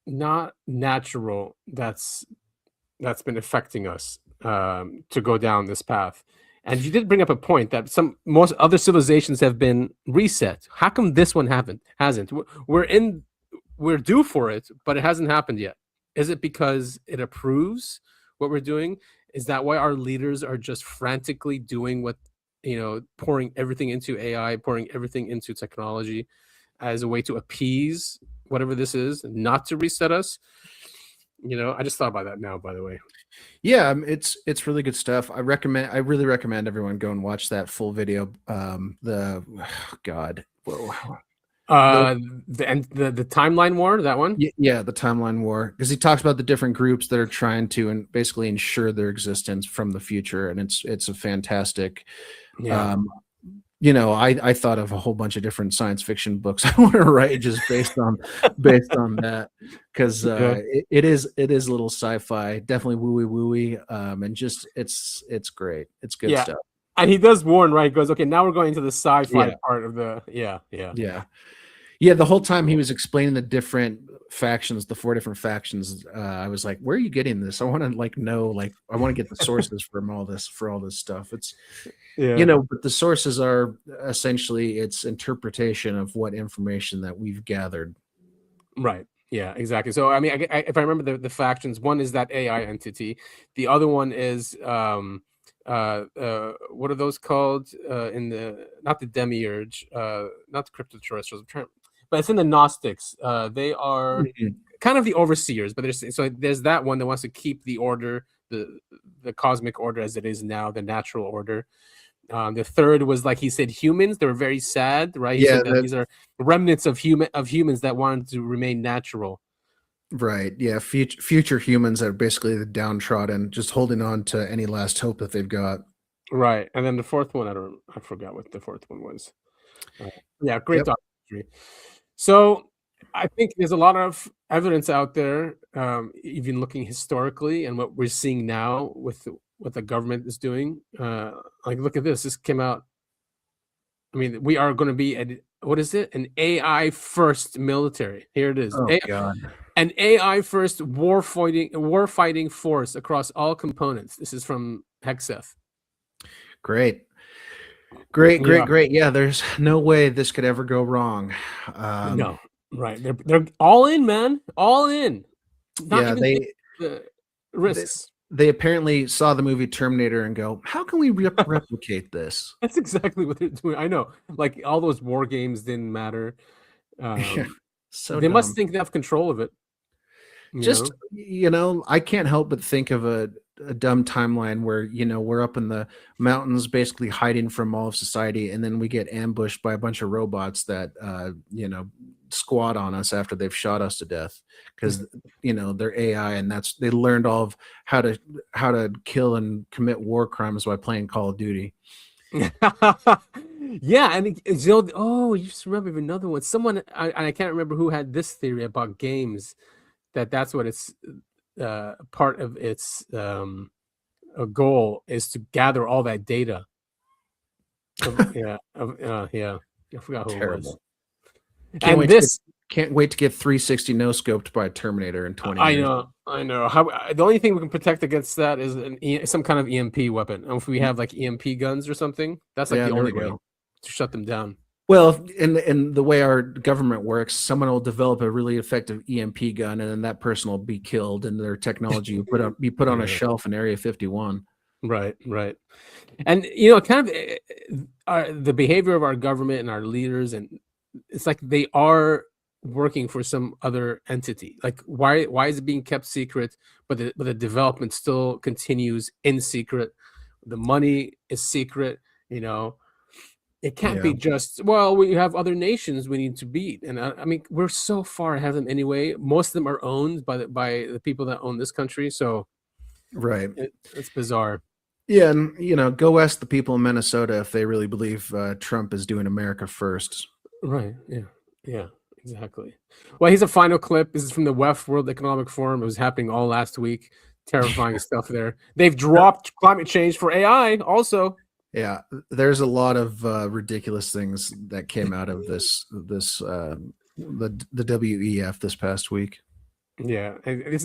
not natural that's been affecting us to go down this path. And you did bring up a point that most other civilizations have been reset. How come this one hasn't? We're due for it, but it hasn't happened yet. Is it because it approves what we're doing? Is that why our leaders are just frantically doing what, pouring everything into AI, pouring everything into technology as a way to appease whatever this is, not to reset us? I just thought about that now, by the way. Yeah, it's really good stuff. I really recommend everyone go and watch that full video. The timeline war, that one. Yeah, the timeline war, because he talks about the different groups that are trying to and basically ensure their existence from the future, and it's a fantastic. Yeah. I thought of a whole bunch of different science fiction books I want to write just based on that, because it is a little sci-fi, definitely wooey, and just it's great. It's good stuff. And he does warn, right? He goes, okay, now we're going to the sci-fi part of the the whole time he was explaining the different factions, the 4 different factions. I was like, where are you getting this? I want to know, I want to get the sources from all this stuff. It's but the sources are essentially its interpretation of what information that we've gathered. Right. Yeah, exactly. So, I mean, if I remember the factions, one is that AI entity. The other one is, what are those called? Not the demiurge, not the cryptoterrestrials. but it's in the Gnostics. They are kind of the overseers, but there's that one that wants to keep the order, the cosmic order as it is now, the natural order. The third was, like he said, humans. They were very sad, right? He said that these are remnants of humans that wanted to remain natural. Right. Yeah. Future humans that are basically the downtrodden, just holding on to any last hope that they've got. Right. And then the fourth one, I forgot what the fourth one was. Yeah, great documentary. So I think there's a lot of evidence out there, even looking historically, and what we're seeing now with what the government is doing. Like, look at this. This came out. I mean, we are going to be an AI first military. Here it is. Oh, God. An AI first war fighting force across all components. This is from Hexeth. Great. Yeah, there's no way this could ever go wrong. No, right? They're all in, man. All in. Not even the risks. They apparently saw the movie Terminator and go, how can we replicate this? That's exactly what they're doing. I know. Like, all those war games didn't matter. So they must think they have control of it. I can't help but think of a dumb timeline where, we're up in the mountains basically hiding from all of society, and then we get ambushed by a bunch of robots that squat on us after they've shot us to death because they're AI, and they learned all of how to kill and commit war crimes by playing Call of Duty. Yeah, and you just remember another one. Someone I can't remember who had this theory about games, that's what it's part of its a goal is to gather all that data. Yeah, I forgot who it was. Can't wait to get 360 no scoped by Terminator in 20 years. I know. The only thing we can protect against that is some kind of EMP weapon. And if we have like EMP guns or something, that's like the only way to shut them down. Well, in the way our government works, someone will develop a really effective EMP gun, and then that person will be killed, and their technology will be put on a shelf in Area 51. Right. And kind of the behavior of our government and our leaders, and it's like they are working for some other entity. Like, why is it being kept secret, but the development still continues in secret? The money is secret. It can't be just, we have other nations we need to beat. And I mean, we're so far ahead of them anyway. Most of them are owned by the people that own this country. So, right. It's bizarre. Yeah. And, go ask the people in Minnesota if they really believe Trump is doing America first. Right. Yeah, exactly. Well, here's a final clip. This is from the WEF, World Economic Forum. It was happening all last week. Terrifying stuff there. They've dropped climate change for AI also. Yeah, there's a lot of ridiculous things that came out of the WEF this past week. Yeah, and this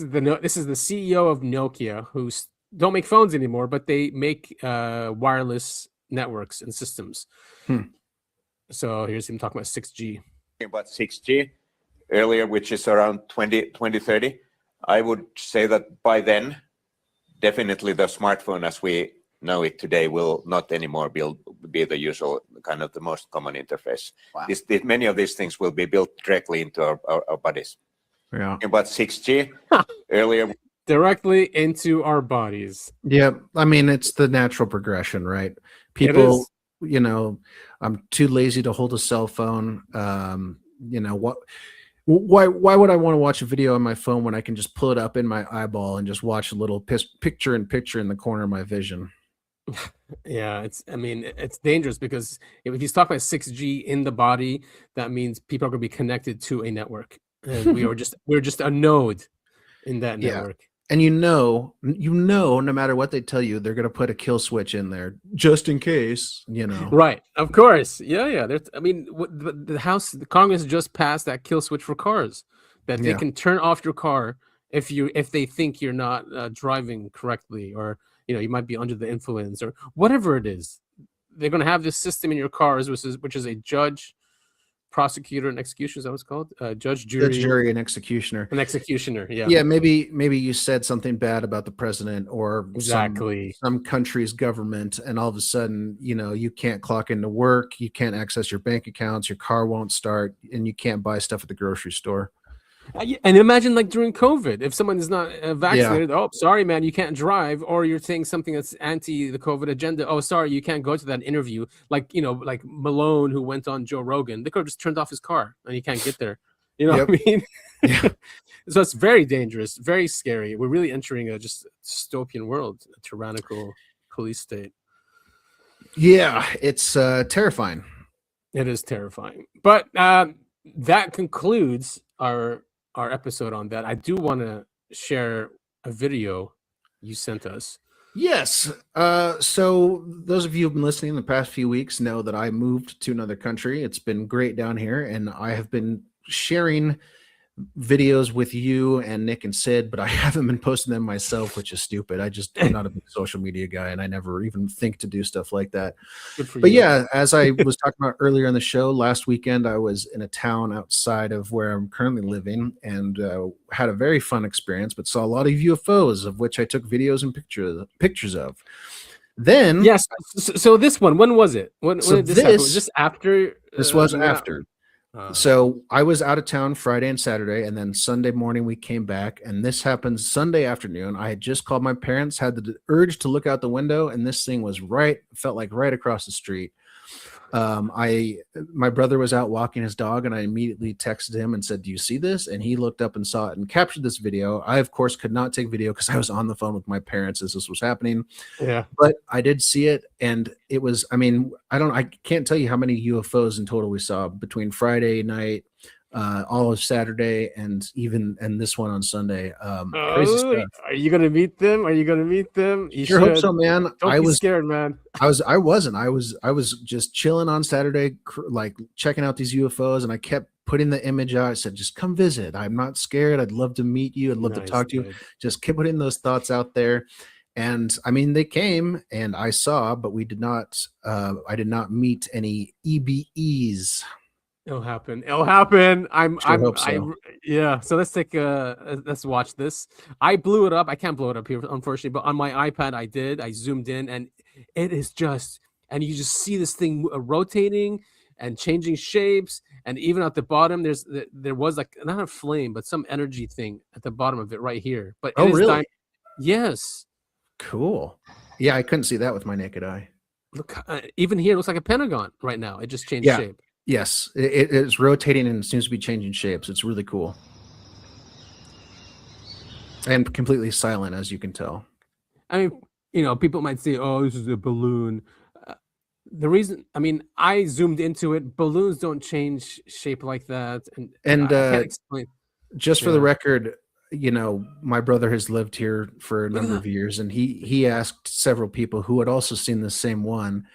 is the CEO of Nokia, who don't make phones anymore, but they make wireless networks and systems. So here's him talking about 6G. About 6G earlier, which is around 2030. I would say that by then, definitely the smartphone as we know it today will not anymore be the usual kind of the most common interface. Wow. Many of these things will be built directly into our bodies. Yeah. About 6G earlier. Directly into our bodies. Yeah. I mean, it's the natural progression, right? People, I'm too lazy to hold a cell phone. Why would I want to watch a video on my phone when I can just pull it up in my eyeball and just watch a little picture in the corner of my vision? Yeah, it's dangerous because if he's talking about 6G in the body, that means people are going to be connected to a network, and we're just a node in that network. And no matter what they tell you, they're going to put a kill switch in there just in case, Right, of course. Yeah. The Congress just passed that kill switch for cars, that they can turn off your car if they think you're not driving correctly, or you might be under the influence, or whatever it is. They're going to have this system in your cars, which is a judge prosecutor, and executioner. Is that what it's called? Judge, jury, and executioner. An executioner. Yeah. Yeah. Maybe you said something bad about the president or exactly some country's government, and all of a sudden, you can't clock into work, you can't access your bank accounts, your car won't start, and you can't buy stuff at the grocery store. And imagine like during COVID, if someone is not vaccinated, oh, sorry, man, you can't drive, or you're saying something that's anti the COVID agenda. Oh, sorry, you can't go to that interview. Like, like Malone, who went on Joe Rogan, they could have just turned off his car and he can't get there. You know what I mean? Yeah. So it's very dangerous, very scary. We're really entering a just dystopian world, a tyrannical police state. Yeah, it's terrifying. It is terrifying. But that concludes our episode on that. I do want to share a video you sent us. Yes. So those of you who've been listening in the past few weeks know that I moved to another country. It's been great down here, and I have been sharing videos with you and Nick and Sid, but I haven't been posting them myself, which is stupid. I'm not a big social media guy, and I never even think to do stuff like that. But yeah, as I was talking about earlier in the show, last weekend I was in a town outside of where I'm currently living, and had a very fun experience, but saw a lot of UFOs, of which I took videos and pictures of. Then yes, so this one, when was it? When did this happen? Was this after? This was after. So I was out of town Friday and Saturday, and then Sunday morning we came back, and this happened Sunday afternoon. I had just called my parents, had the urge to look out the window, and this thing was felt like right across the street. My brother was out walking his dog, and I immediately texted him and said, "Do you see this?" And he looked up and saw it and captured this video. I, of course, could not take video because I was on the phone with my parents as this was happening. Yeah. But I did see it, and it was, I can't tell you how many UFOs in total we saw between Friday night, all of Saturday, and this one on Sunday. Crazy stuff. Are you gonna meet them? You sure hope so, man. I was scared, man. I was just chilling on Saturday, like checking out these UFOs, and I kept putting the image out. I said, just come visit. I'm not scared. I'd love to meet you. I'd love to talk to you. Just keep putting those thoughts out there. And they came and I saw, but I did not meet any EBEs. It'll happen. So. Yeah. So let's watch this. I blew it up. I can't blow it up here, unfortunately, but on my iPad I did. I zoomed in, and it is and you just see this thing rotating and changing shapes. And even at the bottom, there was like not a flame, but some energy thing at the bottom of it right here. But really? Yes. Cool. Yeah, I couldn't see that with my naked eye. Look, even here, it looks like a pentagon right now. It just changed shape. Yes, it's rotating and it seems to be changing shapes. It's really cool. And completely silent, as you can tell. People might say, oh, this is a balloon. The reason, I zoomed into it. Balloons don't change shape like that. And I can't explain. Just for the record, my brother has lived here for a number of years, and he asked several people who had also seen the same one.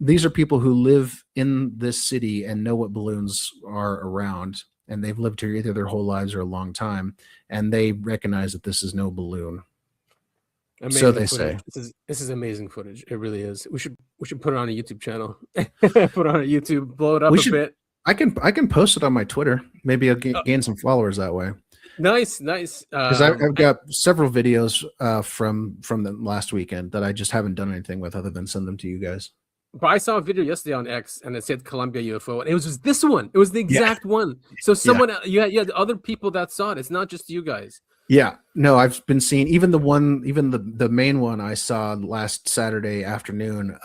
These are people who live in this city and know what balloons are around, and they've lived here either their whole lives or a long time, and they recognize that this is no balloon. Amazing so they footage. say. This is amazing footage. It really is. We should put it on a YouTube channel. Put it on a YouTube, blow it up a bit. I can post it on my Twitter. Maybe I'll gain some followers that way. Nice. Because I've got several videos from the last weekend that I just haven't done anything with other than send them to you guys. But I saw a video yesterday on X, and it said Columbia UFO, and it was just this one. It was the exact one. So you had other people that saw it. It's not just you guys. Yeah, no, I've been seeing even the main one I saw last Saturday afternoon.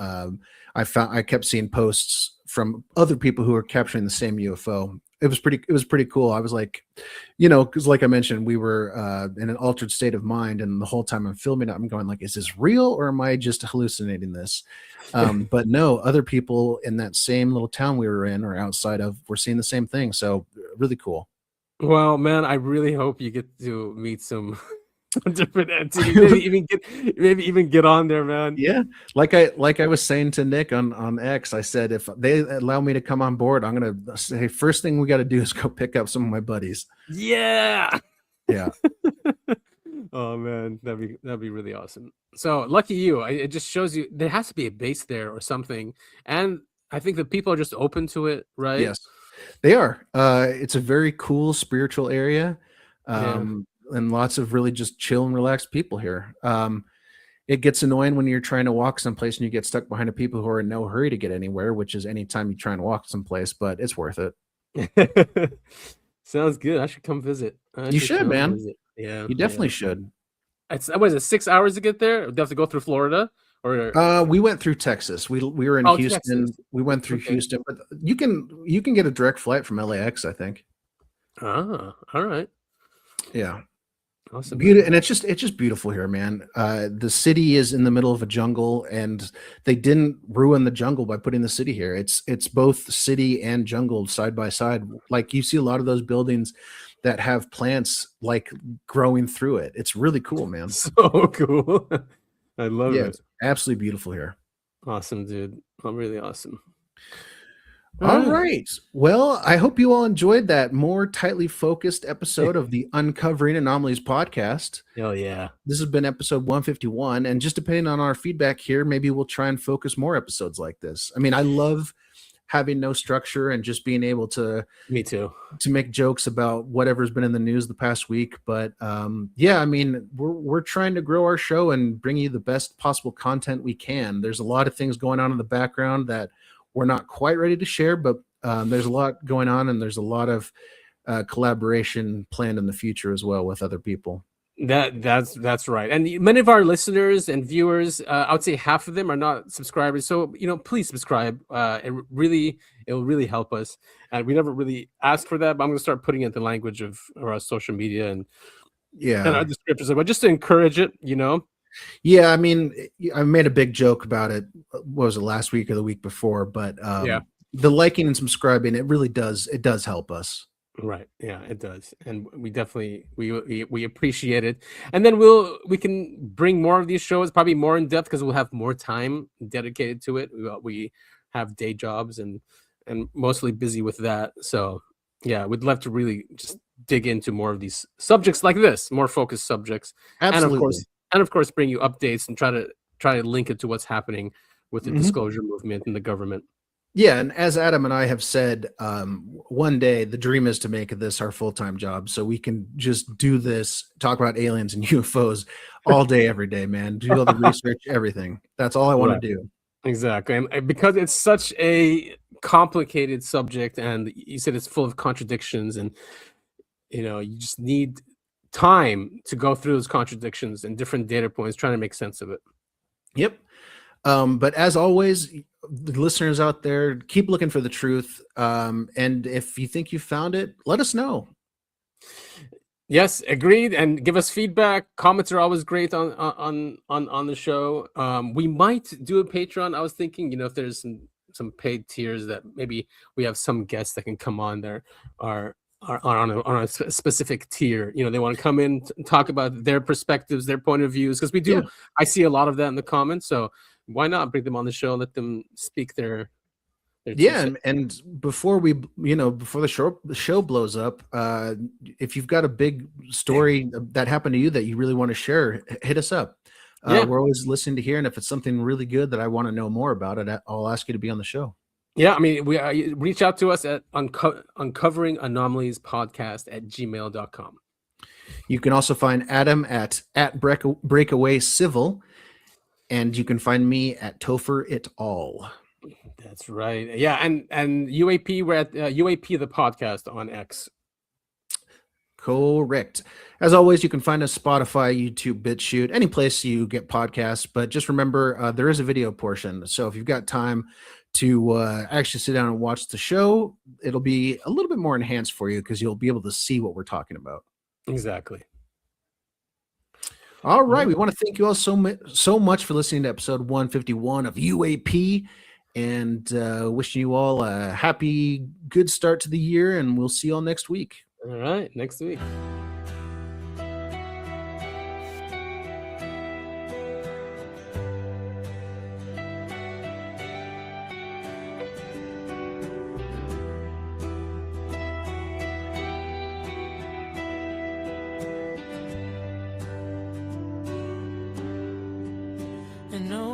I kept seeing posts from other people who are capturing the same UFO. It was pretty cool. I was like, because like I mentioned, we were in an altered state of mind, and the whole time I'm filming it, I'm going like, is this real or am I just hallucinating this? But no, other people in that same little town we were in or outside of were seeing the same thing. So really cool. Well, man, I really hope you get to meet some different entities. Maybe even get on there, man. Yeah, like I was saying to Nick on X, I said if they allow me to come on board, I'm gonna say first thing we got to do is go pick up some of my buddies. Yeah. Oh man, that'd be really awesome. So lucky you. It just shows you there has to be a base there or something, and I think the people are just open to it, right? Yes. They are. It's a very cool spiritual area, and lots of really just chill and relaxed people here. It gets annoying when you're trying to walk someplace and you get stuck behind a people who are in no hurry to get anywhere, which is anytime you try and walk someplace, but it's worth it. Sounds good. I should come visit. You should, man. Yeah, you definitely should. It's what is it? 6 hours to get there? Do you have to go through Florida, or we went through Texas. We were in Houston. Texas. We went through Houston, but you can get a direct flight from LAX, I think. All right. Yeah. Awesome. And it's just beautiful here, man. The city is in the middle of a jungle, and they didn't ruin the jungle by putting the city here. It's both city and jungle side by side. Like, you see a lot of those buildings that have plants like growing through it. It's really cool, man. So cool. I love it. It's absolutely beautiful here. Awesome, dude. Really awesome. All right. Well, I hope you all enjoyed that more tightly focused episode of the Uncovering Anomalies podcast. Oh, yeah. This has been episode 151. And just depending on our feedback here, maybe we'll try and focus more episodes like this. I mean, I love having no structure and just being able to to make jokes about whatever's been in the news the past week. But yeah, I mean, we're trying to grow our show and bring you the best possible content we can. There's a lot of things going on in the background that we're not quite ready to share, but there's a lot going on, and there's a lot of collaboration planned in the future as well with other people. That's right. And many of our listeners and viewers, I would say half of them are not subscribers. So, please subscribe. It will really help us. And we never really asked for that, but I'm going to start putting it in the language of our social media and our descriptions, but just to encourage it, Yeah, I mean, I made a big joke about it. What was it, last week or the week before? But the liking and subscribing, it really does. It does help us. Right. Yeah, it does. And we definitely, we appreciate it. And then we can bring more of these shows, probably more in depth, because we'll have more time dedicated to it. We have day jobs and mostly busy with that. So yeah, we'd love to really just dig into more of these subjects like this, more focused subjects. Absolutely. And of course, bring you updates and try to link it to what's happening with the disclosure movement and the government. Yeah, and as Adam and I have said, one day the dream is to make this our full-time job, so we can just do this, talk about aliens and UFOs all day, every day, man. Do all the research, everything. That's all I want to do. Exactly, and because it's such a complicated subject, and you said it's full of contradictions, and you just need time to go through those contradictions and different data points, trying to make sense of it. Yep. But as always, the listeners out there, keep looking for the truth. And if you think you found it, let us know. Yes, agreed. And give us feedback. Comments are always great on the show. We might do a Patreon. I was thinking, if there's some paid tiers that maybe we have some guests that can come on there are on a specific tier. They want to come in and talk about their perspectives, their point of views, because we do. Yeah. I see a lot of that in the comments. So why not bring them on the show and let them speak their and before before the show blows up, if you've got a big story that happened to you that you really want to share, hit us up. We're always listening to hear, and if it's something really good that I want to know more about it, I'll ask you to be on the show. Yeah, I mean, we reach out to us at Uncovering Anomalies podcast at gmail.com. You can also find Adam at Breakaway Civil, and you can find me at Topher It All. That's right. Yeah, and UAP, we're at UAP the podcast on X. Correct. As always, you can find us Spotify, YouTube, BitChute, any place you get podcasts. But just remember, there is a video portion. So if you've got time to actually sit down and watch the show, it'll be a little bit more enhanced for you because you'll be able to see what we're talking about. Exactly. All right. We want to thank you all so much for listening to episode 151 of UAP, and wishing you all a happy, good start to the year, and we'll see you all next week. All right. Next week. And no